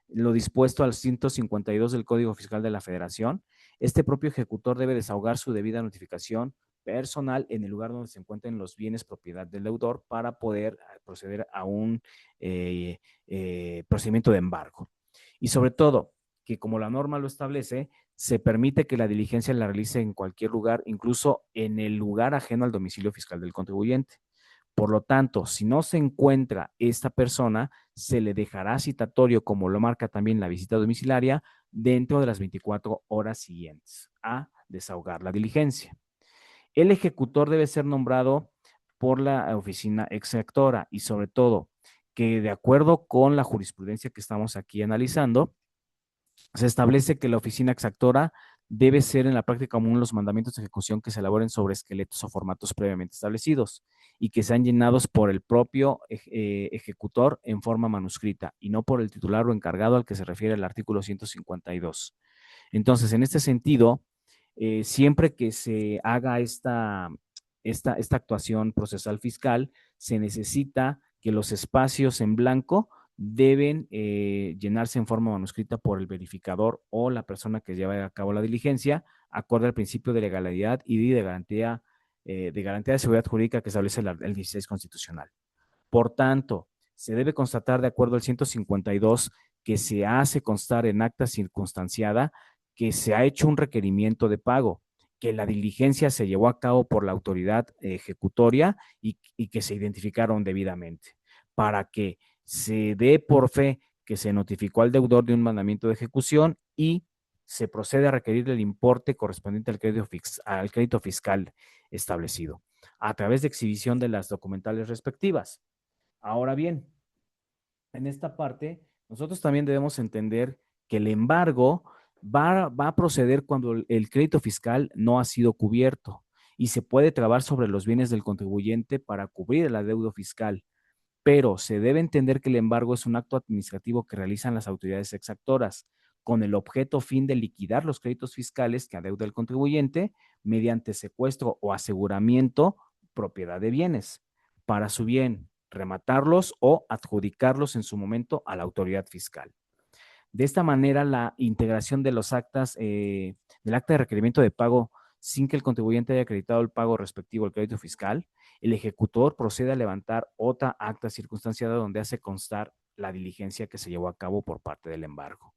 lo dispuesto al 152 del Código Fiscal de la Federación. Este propio ejecutor debe desahogar su debida notificación personal en el lugar donde se encuentren los bienes propiedad del deudor para poder proceder a un procedimiento de embargo. Y sobre todo, que como la norma lo establece, se permite que la diligencia la realice en cualquier lugar, incluso en el lugar ajeno al domicilio fiscal del contribuyente. Por lo tanto, si no se encuentra esta persona, se le dejará citatorio, como lo marca también la visita domiciliaria, dentro de las 24 horas siguientes a desahogar la diligencia. El ejecutor debe ser nombrado por la oficina exactora y sobre todo que de acuerdo con la jurisprudencia que estamos aquí analizando, se establece que la oficina exactora debe ser en la práctica común los mandamientos de ejecución que se elaboren sobre esqueletos o formatos previamente establecidos y que sean llenados por el propio ejecutor en forma manuscrita y no por el titular o encargado al que se refiere el artículo 152. Entonces, en este sentido, siempre que se haga esta actuación procesal fiscal, se necesita que los espacios en blanco deben llenarse en forma manuscrita por el verificador o la persona que lleva a cabo la diligencia, acorde al principio de legalidad y de garantía de seguridad jurídica que establece el 16 constitucional. Por tanto, se debe constatar, de acuerdo al 152, que se hace constar en acta circunstanciada que se ha hecho un requerimiento de pago, que la diligencia se llevó a cabo por la autoridad ejecutoria y que se identificaron debidamente, para que se dé por fe que se notificó al deudor de un mandamiento de ejecución y se procede a requerir el importe correspondiente al crédito fiscal establecido, a través de exhibición de las documentales respectivas. Ahora bien, en esta parte, nosotros también debemos entender que el embargo va a proceder cuando el crédito fiscal no ha sido cubierto y se puede trabar sobre los bienes del contribuyente para cubrir el adeudo fiscal, pero se debe entender que el embargo es un acto administrativo que realizan las autoridades exactoras con el objeto fin de liquidar los créditos fiscales que adeuda el contribuyente mediante secuestro o aseguramiento, propiedad de bienes, para su bien, rematarlos o adjudicarlos en su momento a la autoridad fiscal. De esta manera, la integración de los actas, del acta de requerimiento de pago sin que el contribuyente haya acreditado el pago respectivo al crédito fiscal, el ejecutor procede a levantar otra acta circunstanciada donde hace constar la diligencia que se llevó a cabo por parte del embargo.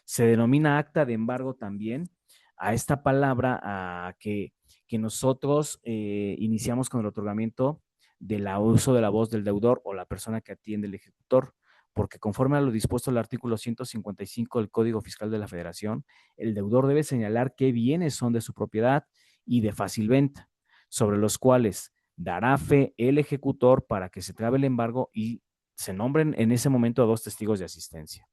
Se denomina acta de embargo también a esta palabra que nosotros iniciamos con el otorgamiento del uso de la voz del deudor o la persona que atiende el ejecutor, porque conforme a lo dispuesto el artículo 155 del Código Fiscal de la Federación, el deudor debe señalar qué bienes son de su propiedad y de fácil venta, sobre los cuales dará fe el ejecutor para que se trabe el embargo y se nombren en ese momento a dos testigos de asistencia.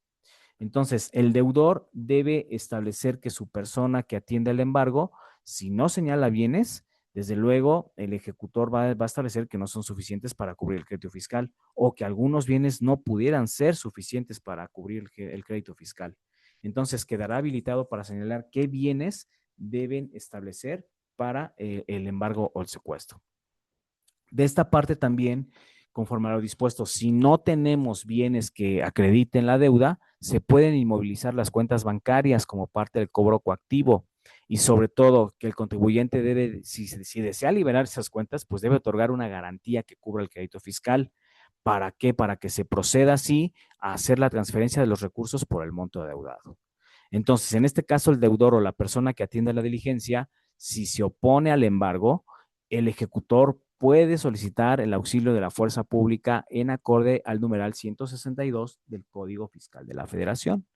Entonces, el deudor debe establecer que su persona que atiende el embargo, si no señala bienes, desde luego el ejecutor va a establecer que no son suficientes para cubrir el crédito fiscal o que algunos bienes no pudieran ser suficientes para cubrir el crédito fiscal. Entonces, quedará habilitado para señalar qué bienes deben establecer para el embargo o el secuestro. De esta parte también, conforme a lo dispuesto, si no tenemos bienes que acrediten la deuda, se pueden inmovilizar las cuentas bancarias como parte del cobro coactivo y sobre todo que el contribuyente debe, si desea liberar esas cuentas, pues debe otorgar una garantía que cubra el crédito fiscal. ¿Para qué? Para que se proceda así a hacer la transferencia de los recursos por el monto adeudado. Entonces, en este caso, el deudor o la persona que atiende la diligencia, si se opone al embargo, el ejecutor puede solicitar el auxilio de la fuerza pública en acorde al numeral 162 del Código Fiscal de la Federación.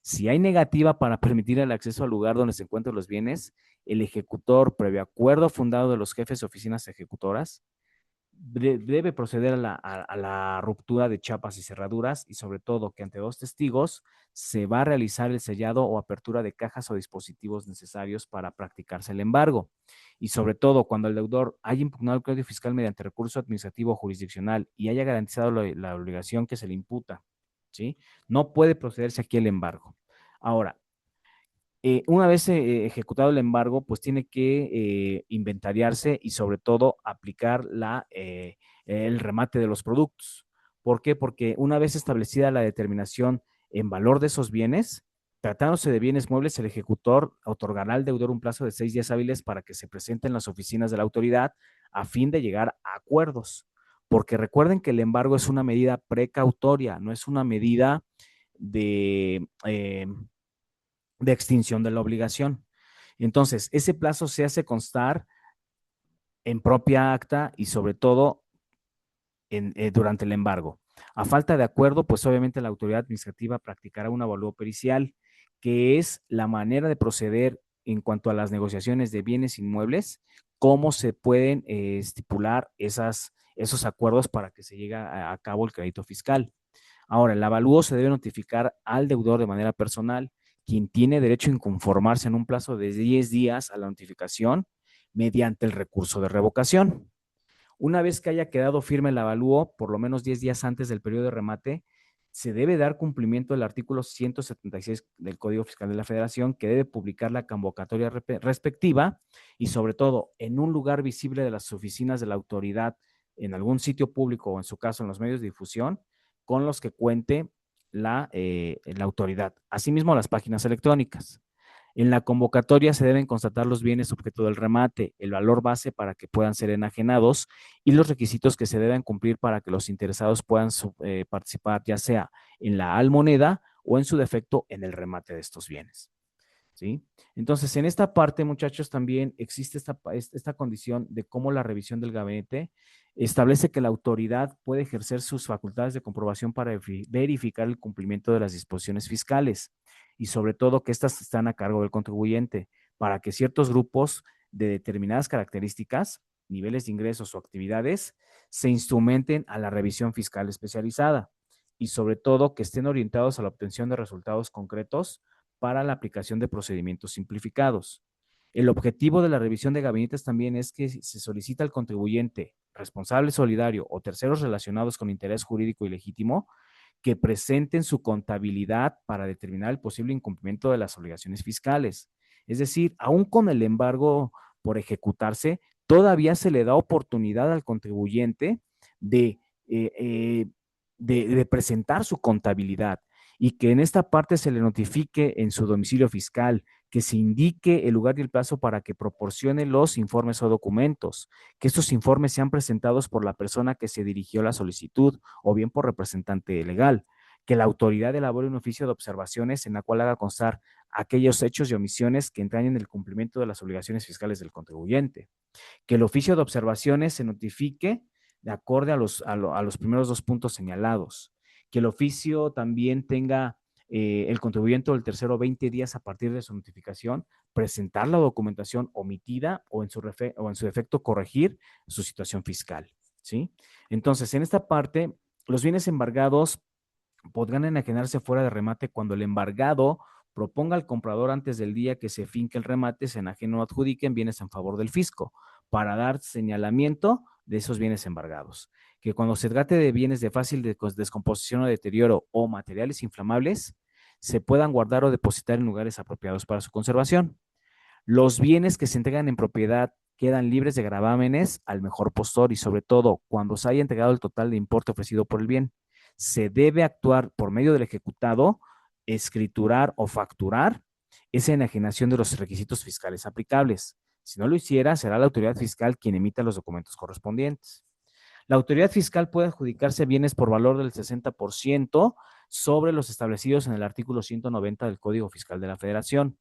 Si hay negativa para permitir el acceso al lugar donde se encuentran los bienes, el ejecutor, previo acuerdo fundado de los jefes de oficinas ejecutoras, debe proceder a la ruptura de chapas y cerraduras y sobre todo que ante dos testigos se va a realizar el sellado o apertura de cajas o dispositivos necesarios para practicarse el embargo. Y sobre todo cuando el deudor haya impugnado el crédito fiscal mediante recurso administrativo o jurisdiccional y haya garantizado la obligación que se le imputa, ¿sí? No puede procederse aquí el embargo. Ahora, una vez ejecutado el embargo, pues tiene que inventariarse y sobre todo aplicar el remate de los productos. ¿Por qué? Porque una vez establecida la determinación en valor de esos bienes, tratándose de bienes muebles, el ejecutor otorgará al deudor un plazo de 6 días hábiles para que se presente en las oficinas de la autoridad a fin de llegar a acuerdos. Porque recuerden que el embargo es una medida precautoria, no es una medida de extinción de la obligación. Entonces, ese plazo se hace constar en propia acta y sobre todo durante el embargo. A falta de acuerdo, pues obviamente la autoridad administrativa practicará un avalúo pericial, que es la manera de proceder en cuanto a las negociaciones de bienes inmuebles, cómo se pueden estipular esos acuerdos para que se llegue a cabo el crédito fiscal. Ahora, el avalúo se debe notificar al deudor de manera personal, quien tiene derecho a inconformarse en un plazo de 10 días a la notificación mediante el recurso de revocación. Una vez que haya quedado firme el avalúo, por lo menos 10 días antes del periodo de remate, se debe dar cumplimiento del artículo 176 del Código Fiscal de la Federación, que debe publicar la convocatoria respectiva y sobre todo en un lugar visible de las oficinas de la autoridad, en algún sitio público o en su caso en los medios de difusión, con los que cuente la autoridad. Asimismo, las páginas electrónicas. En la convocatoria se deben constatar los bienes objeto del remate, el valor base para que puedan ser enajenados y los requisitos que se deben cumplir para que los interesados puedan participar, ya sea en la almoneda o en su defecto en el remate de estos bienes. ¿Sí? Entonces, en esta parte, muchachos, también existe esta condición de cómo la revisión del gabinete establece que la autoridad puede ejercer sus facultades de comprobación para verificar el cumplimiento de las disposiciones fiscales y sobre todo que éstas están a cargo del contribuyente para que ciertos grupos de determinadas características, niveles de ingresos o actividades se instrumenten a la revisión fiscal especializada y sobre todo que estén orientados a la obtención de resultados concretos para la aplicación de procedimientos simplificados. El objetivo de la revisión de gabinetes también es que se solicita al contribuyente, responsable solidario o terceros relacionados con interés jurídico y legítimo que presenten su contabilidad para determinar el posible incumplimiento de las obligaciones fiscales. Es decir, aún con el embargo por ejecutarse, todavía se le da oportunidad al contribuyente de, eh, eh, de presentar su contabilidad y que en esta parte se le notifique en su domicilio fiscal, que se indique el lugar y el plazo para que proporcione los informes o documentos, que estos informes sean presentados por la persona que se dirigió a la solicitud o bien por representante legal, que la autoridad elabore un oficio de observaciones en la cual haga constar aquellos hechos y omisiones que entrañen el cumplimiento de las obligaciones fiscales del contribuyente, que el oficio de observaciones se notifique de acorde a los primeros dos puntos señalados, que el oficio también tenga el contribuyente o el tercero 20 días a partir de su notificación, presentar la documentación omitida o en su defecto corregir su situación fiscal. ¿Sí? Entonces, en esta parte, los bienes embargados podrán enajenarse fuera de remate cuando el embargado proponga al comprador antes del día que se finque el remate, se enajene o adjudiquen bienes en favor del fisco para dar señalamiento de esos bienes embargados. Que cuando se trate de bienes de fácil descomposición o deterioro o materiales inflamables, se puedan guardar o depositar en lugares apropiados para su conservación. Los bienes que se entregan en propiedad quedan libres de gravámenes al mejor postor y sobre todo cuando se haya entregado el total de importe ofrecido por el bien. Se debe actuar por medio del ejecutado, escriturar o facturar esa enajenación de los requisitos fiscales aplicables. Si no lo hiciera, será la autoridad fiscal quien emita los documentos correspondientes. La autoridad fiscal puede adjudicarse bienes por valor del 60% sobre los establecidos en el artículo 190 del Código Fiscal de la Federación,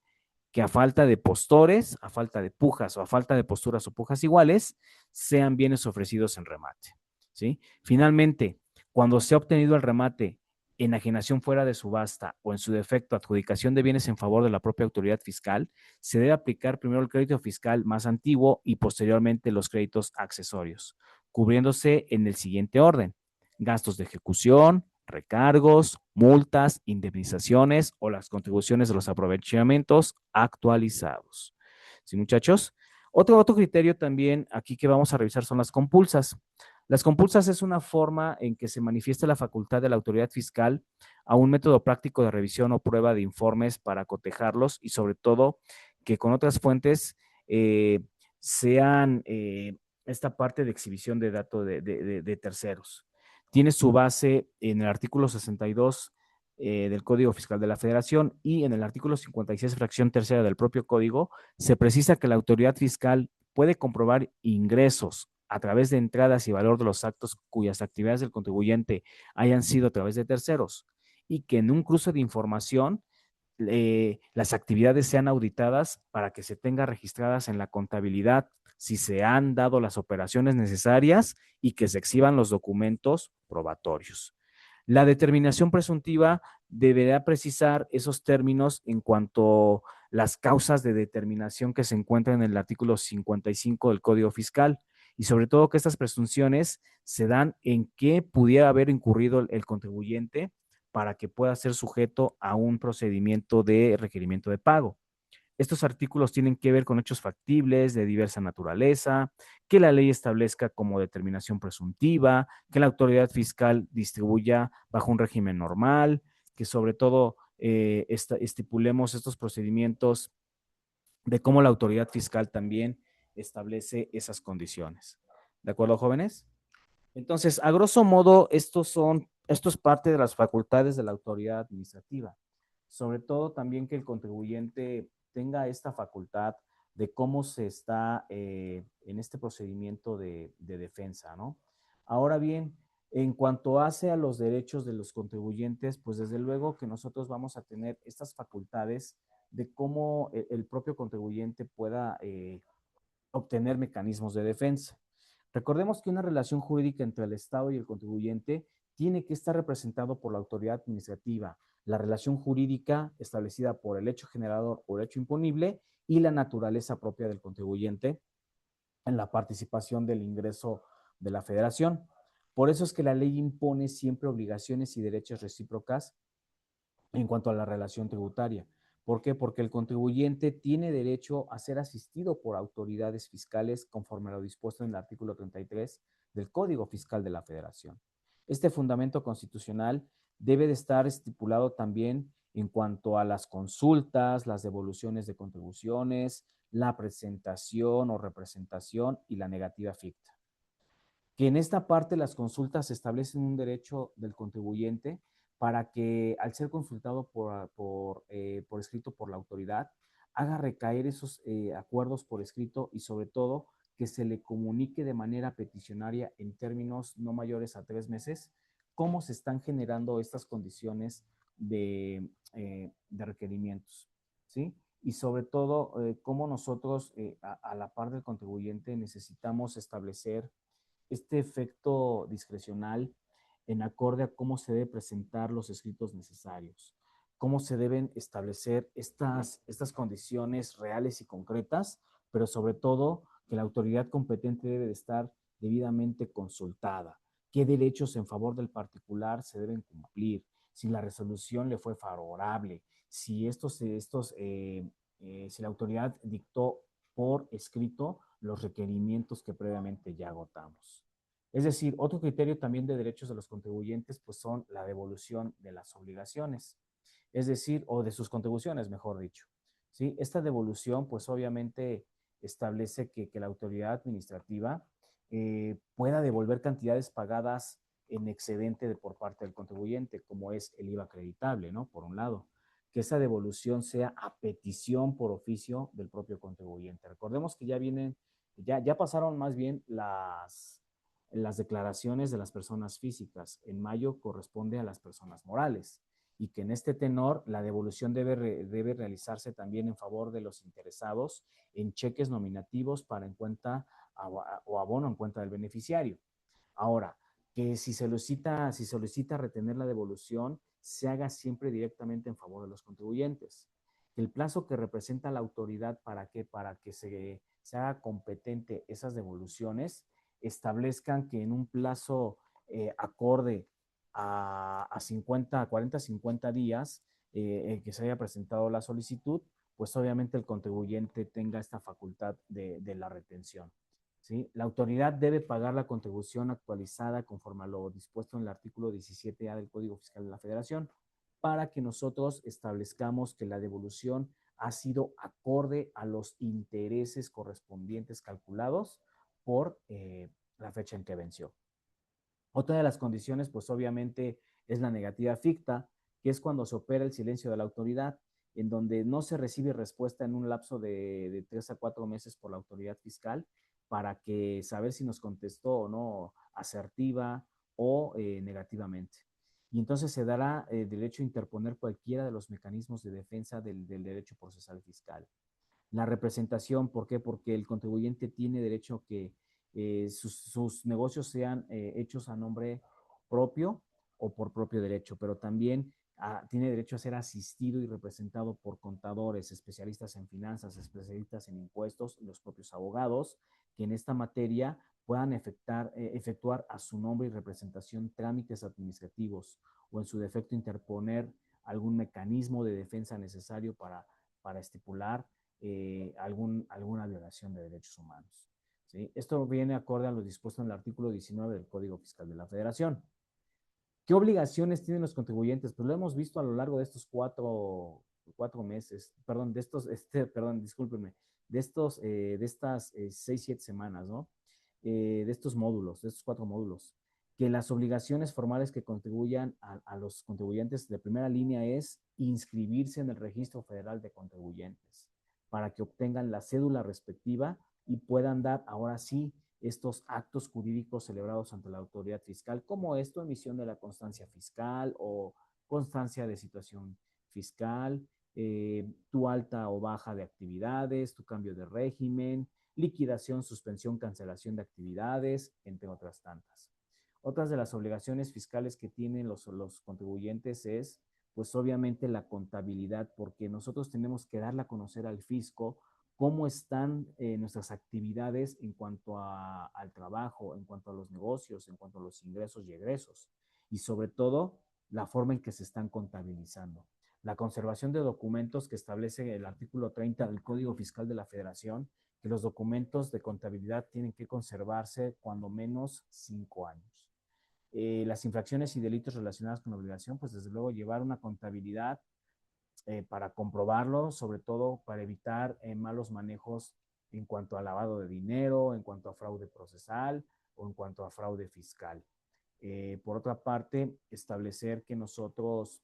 que a falta de postores, a falta de pujas o a falta de posturas o pujas iguales, sean bienes ofrecidos en remate. ¿Sí? Finalmente, cuando se ha obtenido el remate, enajenación fuera de subasta o en su defecto adjudicación de bienes en favor de la propia autoridad fiscal, se debe aplicar primero el crédito fiscal más antiguo y posteriormente los créditos accesorios, cubriéndose en el siguiente orden: gastos de ejecución, recargos, multas, indemnizaciones o las contribuciones de los aprovechamientos actualizados. ¿Sí, muchachos? Otro criterio también aquí que vamos a revisar son las compulsas. Las compulsas es una forma en que se manifiesta la facultad de la autoridad fiscal a un método práctico de revisión o prueba de informes para cotejarlos y sobre todo que con otras fuentes sean esta parte de exhibición de datos de terceros. Tiene su base en el artículo 62 del Código Fiscal de la Federación y en el artículo 56, fracción tercera del propio código, se precisa que la autoridad fiscal puede comprobar ingresos a través de entradas y valor de los actos cuyas actividades del contribuyente hayan sido a través de terceros y que en un cruce de información las actividades sean auditadas para que se tenga registradas en la contabilidad si se han dado las operaciones necesarias y que se exhiban los documentos probatorios. La determinación presuntiva deberá precisar esos términos en cuanto a las causas de determinación que se encuentran en el artículo 55 del Código Fiscal y sobre todo que estas presunciones se dan en qué pudiera haber incurrido el contribuyente para que pueda ser sujeto a un procedimiento de requerimiento de pago. Estos artículos tienen que ver con hechos factibles de diversa naturaleza, que la ley establezca como determinación presuntiva, que la autoridad fiscal distribuya bajo un régimen normal, que sobre todo estipulemos estos procedimientos de cómo la autoridad fiscal también establece esas condiciones. ¿De acuerdo, jóvenes? Entonces, a grosso modo, esto es parte de las facultades de la autoridad administrativa. Sobre todo también que el contribuyente tenga esta facultad de cómo se está en este procedimiento de defensa, ¿no? Ahora bien, en cuanto hace a los derechos de los contribuyentes, pues desde luego que nosotros vamos a tener estas facultades de cómo el propio contribuyente pueda obtener mecanismos de defensa. Recordemos que una relación jurídica entre el Estado y el contribuyente tiene que estar representado por la autoridad administrativa, la relación jurídica establecida por el hecho generador o el hecho imponible y la naturaleza propia del contribuyente en la participación del ingreso de la federación. Por eso es que la ley impone siempre obligaciones y derechos recíprocas en cuanto a la relación tributaria. ¿Por qué? Porque el contribuyente tiene derecho a ser asistido por autoridades fiscales conforme a lo dispuesto en el artículo 33 del Código Fiscal de la Federación. Este fundamento constitucional debe de estar estipulado también en cuanto a las consultas, las devoluciones de contribuciones, la presentación o representación y la negativa ficta. Que en esta parte las consultas establecen un derecho del contribuyente para que al ser consultado por escrito por la autoridad, haga recaer esos acuerdos por escrito y sobre todo que se le comunique de manera peticionaria en términos no mayores a 3 meses cómo se están generando estas condiciones de requerimientos, ¿sí? Y sobre todo, cómo nosotros, a la par del contribuyente, necesitamos establecer este efecto discrecional en acorde a cómo se deben presentar los escritos necesarios, cómo se deben establecer estas condiciones reales y concretas, pero sobre todo que la autoridad competente debe de estar debidamente consultada, qué derechos en favor del particular se deben cumplir, si la resolución le fue favorable, si la autoridad dictó por escrito los requerimientos que previamente ya agotamos. Es decir, otro criterio también de derechos de los contribuyentes pues son la devolución de las obligaciones, es decir, o de sus contribuciones, mejor dicho. ¿Sí? Esta devolución pues obviamente establece que la autoridad administrativa pueda devolver cantidades pagadas en excedente por parte del contribuyente, como es el IVA acreditable, ¿no? Por un lado, que esa devolución sea a petición por oficio del propio contribuyente. Recordemos que ya pasaron más bien las declaraciones de las personas físicas. En mayo corresponde a las personas morales y que en este tenor la devolución debe realizarse también en favor de los interesados en cheques nominativos para en cuenta o abono en cuenta del beneficiario. Ahora, que si solicita retener la devolución, se haga siempre directamente en favor de los contribuyentes. El plazo que representa la autoridad para que se haga competente esas devoluciones, establezcan que en un plazo acorde a 40, 50 días que se haya presentado la solicitud, pues obviamente el contribuyente tenga esta facultad de la retención. ¿Sí? La autoridad debe pagar la contribución actualizada conforme a lo dispuesto en el artículo 17A del Código Fiscal de la Federación para que nosotros establezcamos que la devolución ha sido acorde a los intereses correspondientes calculados por la fecha en que venció. Otra de las condiciones, pues obviamente, es la negativa ficta, que es cuando se opera el silencio de la autoridad, en donde no se recibe respuesta en un lapso de 3 a 4 meses por la autoridad fiscal para que saber si nos contestó o no asertiva o negativamente. Y entonces se dará derecho a interponer cualquiera de los mecanismos de defensa del derecho procesal fiscal. La representación, ¿por qué? Porque el contribuyente tiene derecho a que sus negocios sean hechos a nombre propio o por propio derecho, pero también tiene derecho a ser asistido y representado por contadores, especialistas en finanzas, especialistas en impuestos, los propios abogados, que en esta materia puedan efectuar a su nombre y representación trámites administrativos o en su defecto interponer algún mecanismo de defensa necesario para estipular alguna violación de derechos humanos. ¿Sí? Esto viene acorde a lo dispuesto en el artículo 19 del Código Fiscal de la Federación. ¿Qué obligaciones tienen los contribuyentes? Pues lo hemos visto a lo largo de estos cuatro meses, perdón, discúlpenme, de estas 6, 7 semanas, ¿no? De estos módulos, de estos 4 módulos, que las obligaciones formales que contribuyan a los contribuyentes de primera línea es inscribirse en el Registro Federal de Contribuyentes para que obtengan la cédula respectiva y puedan dar ahora sí estos actos jurídicos celebrados ante la autoridad fiscal, como esto, emisión de la constancia fiscal o constancia de situación fiscal, tu alta o baja de actividades, tu cambio de régimen, liquidación, suspensión, cancelación de actividades, entre otras tantas. Otras de las obligaciones fiscales que tienen los contribuyentes es, pues obviamente la contabilidad, porque nosotros tenemos que darle a conocer al fisco cómo están nuestras actividades en cuanto al trabajo, en cuanto a los negocios, en cuanto a los ingresos y egresos, y sobre todo la forma en que se están contabilizando. La conservación de documentos que establece el artículo 30 del Código Fiscal de la Federación, que los documentos de contabilidad tienen que conservarse cuando menos 5 años. Las infracciones y delitos relacionados con la obligación, pues desde luego llevar una contabilidad para comprobarlo, sobre todo para evitar malos manejos en cuanto a lavado de dinero, en cuanto a fraude procesal o en cuanto a fraude fiscal. Por otra parte, establecer que nosotros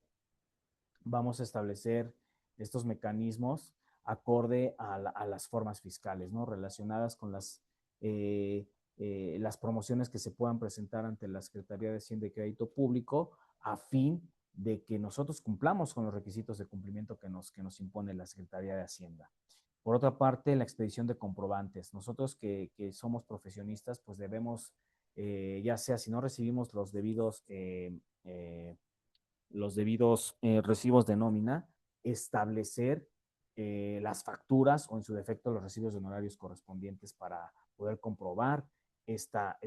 vamos a establecer estos mecanismos acorde a las formas fiscales, ¿no? Relacionadas con las promociones que se puedan presentar ante la Secretaría de Hacienda y Crédito Público a fin de que nosotros cumplamos con los requisitos de cumplimiento que nos impone la Secretaría de Hacienda. Por otra parte, la expedición de comprobantes. Nosotros que somos profesionistas, pues debemos, ya sea si no recibimos los debidos recibos de nómina, establecer las facturas o en su defecto los recibos de honorarios correspondientes para poder comprobar esta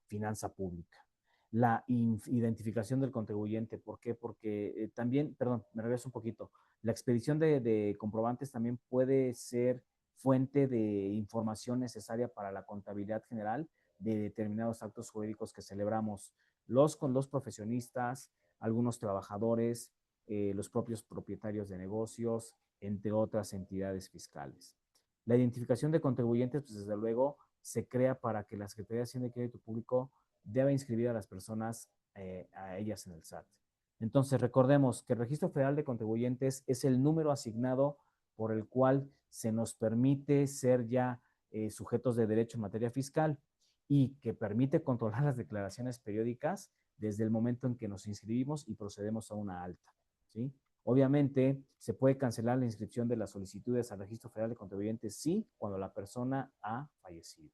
finanza pública. La identificación del contribuyente, ¿por qué? Porque también, perdón, me regreso un poquito, la expedición de comprobantes también puede ser fuente de información necesaria para la contabilidad general de determinados actos jurídicos que celebramos con los profesionistas, algunos trabajadores, los propios propietarios de negocios, entre otras entidades fiscales. La identificación de contribuyentes, pues desde luego, se crea para que la Secretaría de Hacienda y Crédito Público deba inscribir a las personas a ellas en el SAT. Entonces, recordemos que el Registro Federal de Contribuyentes es el número asignado por el cual se nos permite ser ya sujetos de derecho en materia fiscal y que permite controlar las declaraciones periódicas desde el momento en que nos inscribimos y procedemos a una alta, ¿sí? Obviamente, se puede cancelar la inscripción de las solicitudes al Registro Federal de Contribuyentes, sí, cuando la persona ha fallecido.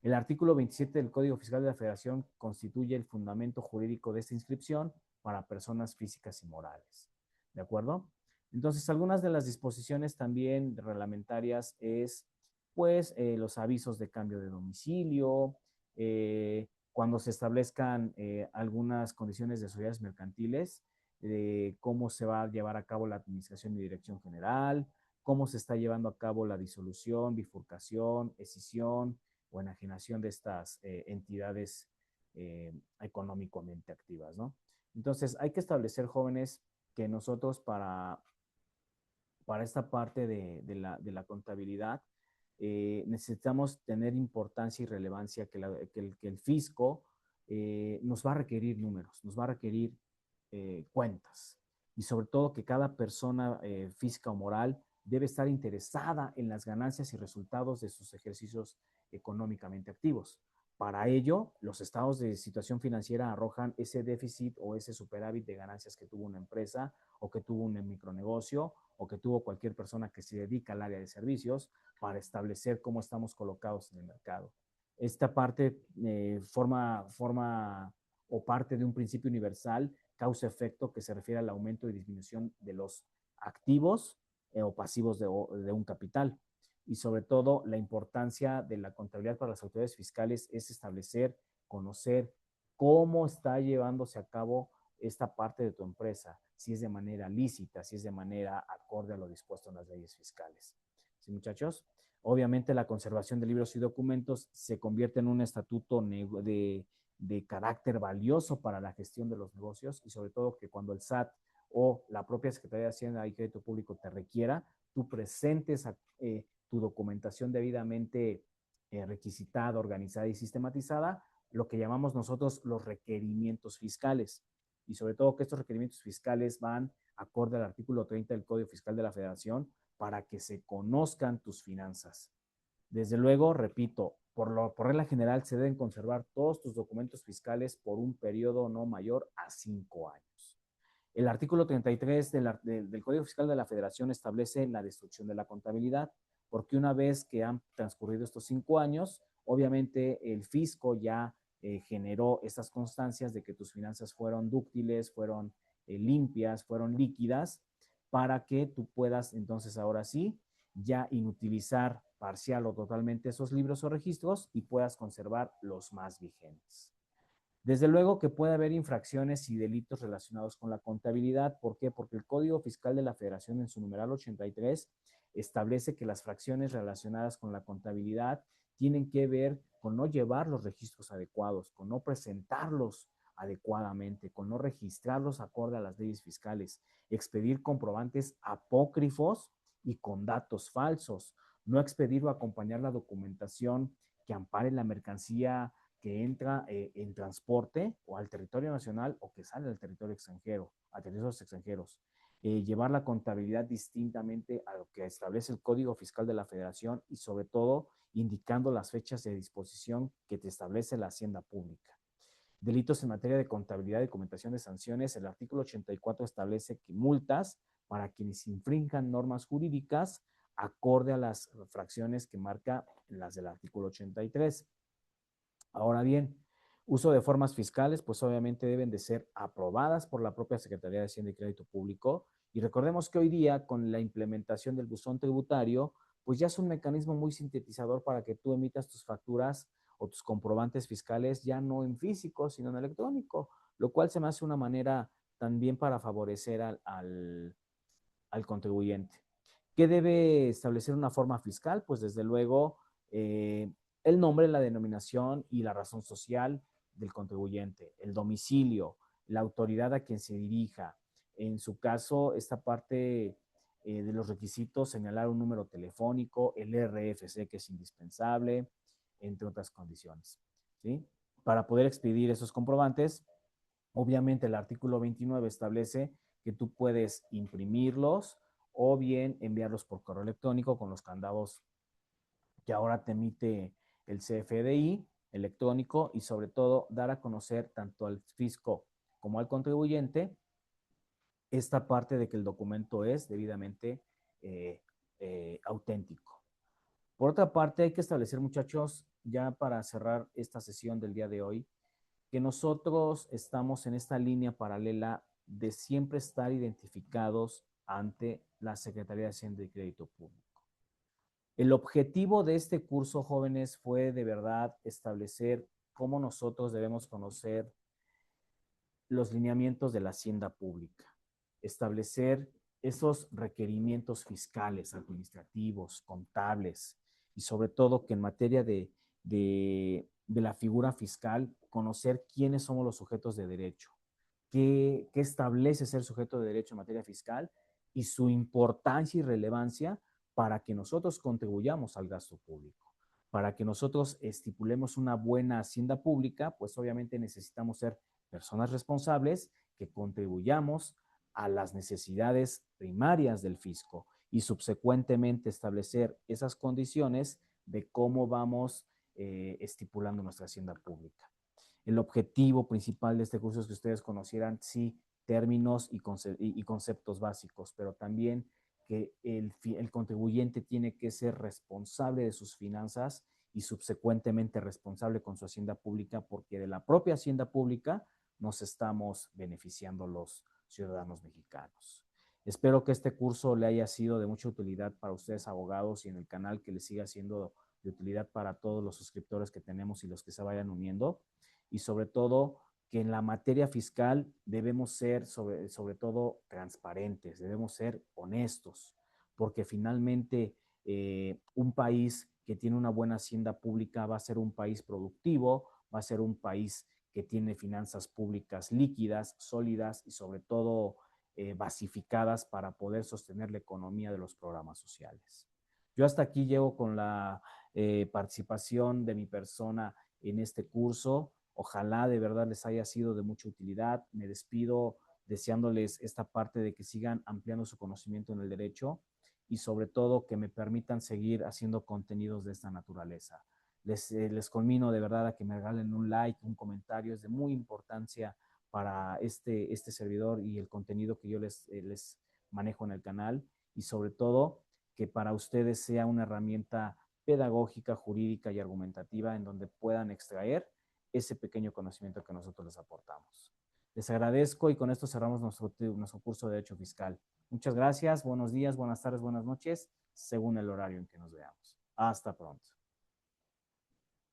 El artículo 27 del Código Fiscal de la Federación constituye el fundamento jurídico de esta inscripción para personas físicas y morales. ¿De acuerdo? Entonces, algunas de las disposiciones también reglamentarias es, pues, los avisos de cambio de domicilio, cuando se establezcan algunas condiciones de sociedades mercantiles, cómo se va a llevar a cabo la administración y dirección general, cómo se está llevando a cabo la disolución, bifurcación, escisión o enajenación de estas entidades económicamente activas, ¿no? Entonces, hay que establecer, jóvenes, que nosotros para esta parte de la contabilidad necesitamos tener importancia y relevancia que el fisco nos va a requerir números, nos va a requerir cuentas y sobre todo que cada persona física o moral debe estar interesada en las ganancias y resultados de sus ejercicios económicamente activos. Para ello, los estados de situación financiera arrojan ese déficit o ese superávit de ganancias que tuvo una empresa o que tuvo un micronegocio o que tuvo cualquier persona que se dedica al área de servicios para establecer cómo estamos colocados en el mercado. Esta parte forma o parte de un principio universal causa-efecto que se refiere al aumento y disminución de los activos o pasivos de un capital. y sobre todo la importancia de la contabilidad para las autoridades fiscales es establecer, conocer cómo está llevándose a cabo esta parte de tu empresa, si es de manera lícita, si es de manera acorde a lo dispuesto en las leyes fiscales. ¿Sí, muchachos? Obviamente la conservación de libros y documentos se convierte en un estatuto de carácter valioso para la gestión de los negocios y sobre todo que cuando el SAT o la propia Secretaría de Hacienda y Crédito Público te requiera, tú presentes tu documentación debidamente requisitada, organizada y sistematizada, lo que llamamos nosotros los requerimientos fiscales. Y sobre todo que estos requerimientos fiscales van acorde al artículo 30 del Código Fiscal de la Federación para que se conozcan tus finanzas. Desde luego, repito, por regla general se deben conservar todos tus documentos fiscales por un periodo no mayor a 5 años. El artículo 33 del Código Fiscal de la Federación establece la destrucción de la contabilidad, porque una vez que han transcurrido estos 5 años, obviamente el fisco ya generó estas constancias de que tus finanzas fueron dúctiles, fueron limpias, fueron líquidas, para que tú puedas entonces ahora sí ya inutilizar parcial o totalmente esos libros o registros y puedas conservar los más vigentes. Desde luego que puede haber infracciones y delitos relacionados con la contabilidad. ¿Por qué? Porque el Código Fiscal de la Federación en su numeral 83 establece que las fracciones relacionadas con la contabilidad tienen que ver con no llevar los registros adecuados, con no presentarlos adecuadamente, con no registrarlos acorde a las leyes fiscales, expedir comprobantes apócrifos y con datos falsos, no expedir o acompañar la documentación que ampare la mercancía que entra en transporte o al territorio nacional o que sale del territorio extranjero, a territorios extranjeros. Llevar la contabilidad distintamente a lo que establece el Código Fiscal de la Federación y sobre todo indicando las fechas de disposición que te establece la Hacienda Pública. Delitos en materia de contabilidad y documentación de sanciones, el artículo 84 establece que multas para quienes infrinjan normas jurídicas acorde a las fracciones que marca las del artículo 83. Ahora bien, uso de formas fiscales, pues obviamente deben de ser aprobadas por la propia Secretaría de Hacienda y Crédito Público. Y recordemos que hoy día, con la implementación del buzón tributario, pues ya es un mecanismo muy sintetizador para que tú emitas tus facturas o tus comprobantes fiscales ya no en físico, sino en electrónico, lo cual se me hace una manera también para favorecer al contribuyente. ¿Qué debe establecer una forma fiscal? Pues desde luego el nombre, la denominación y la razón social del contribuyente, el domicilio, la autoridad a quien se dirija. En su caso, esta parte de los requisitos, señalar un número telefónico, el RFC que es indispensable, entre otras condiciones. ¿Sí? Para poder expedir esos comprobantes, obviamente el artículo 29 establece que tú puedes imprimirlos o bien enviarlos por correo electrónico con los candados que ahora te emite el CFDI electrónico y sobre todo dar a conocer tanto al fisco como al contribuyente esta parte de que el documento es debidamente auténtico. Por otra parte, hay que establecer, muchachos, ya para cerrar esta sesión del día de hoy, que nosotros estamos en esta línea paralela de siempre estar identificados ante la Secretaría de Hacienda y Crédito Público. El objetivo de este curso, jóvenes, fue de verdad establecer cómo nosotros debemos conocer los lineamientos de la hacienda pública, establecer esos requerimientos fiscales, administrativos, contables y sobre todo que en materia de la figura fiscal, conocer quiénes somos los sujetos de derecho, qué establece ser sujeto de derecho en materia fiscal y su importancia y relevancia para que nosotros contribuyamos al gasto público. Para que nosotros estipulemos una buena hacienda pública, pues obviamente necesitamos ser personas responsables que contribuyamos a las necesidades primarias del fisco y subsecuentemente establecer esas condiciones de cómo vamos estipulando nuestra hacienda pública. El objetivo principal de este curso es que ustedes conocieran, sí, términos y conceptos básicos, pero también que el contribuyente tiene que ser responsable de sus finanzas y subsecuentemente responsable con su hacienda pública, porque de la propia hacienda pública nos estamos beneficiando los ciudadanos mexicanos. Espero que este curso le haya sido de mucha utilidad para ustedes, abogados, y en el canal que les siga siendo de utilidad para todos los suscriptores que tenemos y los que se vayan uniendo. Y sobre todo, que en la materia fiscal debemos ser sobre todo transparentes, debemos ser honestos, porque finalmente un país que tiene una buena hacienda pública va a ser un país productivo, va a ser un país que tiene finanzas públicas líquidas, sólidas y sobre todo basificadas para poder sostener la economía de los programas sociales. Yo hasta aquí llego con la participación de mi persona en este curso. Ojalá de verdad les haya sido de mucha utilidad. Me despido deseándoles esta parte de que sigan ampliando su conocimiento en el derecho y sobre todo que me permitan seguir haciendo contenidos de esta naturaleza. Les conmino de verdad a que me regalen un like, un comentario, es de muy importancia para este servidor y el contenido que yo les manejo en el canal, y sobre todo que para ustedes sea una herramienta pedagógica, jurídica y argumentativa en donde puedan extraer ese pequeño conocimiento que nosotros les aportamos. Les agradezco y con esto cerramos nuestro curso de Derecho Fiscal. Muchas gracias, buenos días, buenas tardes, buenas noches, según el horario en que nos veamos. Hasta pronto.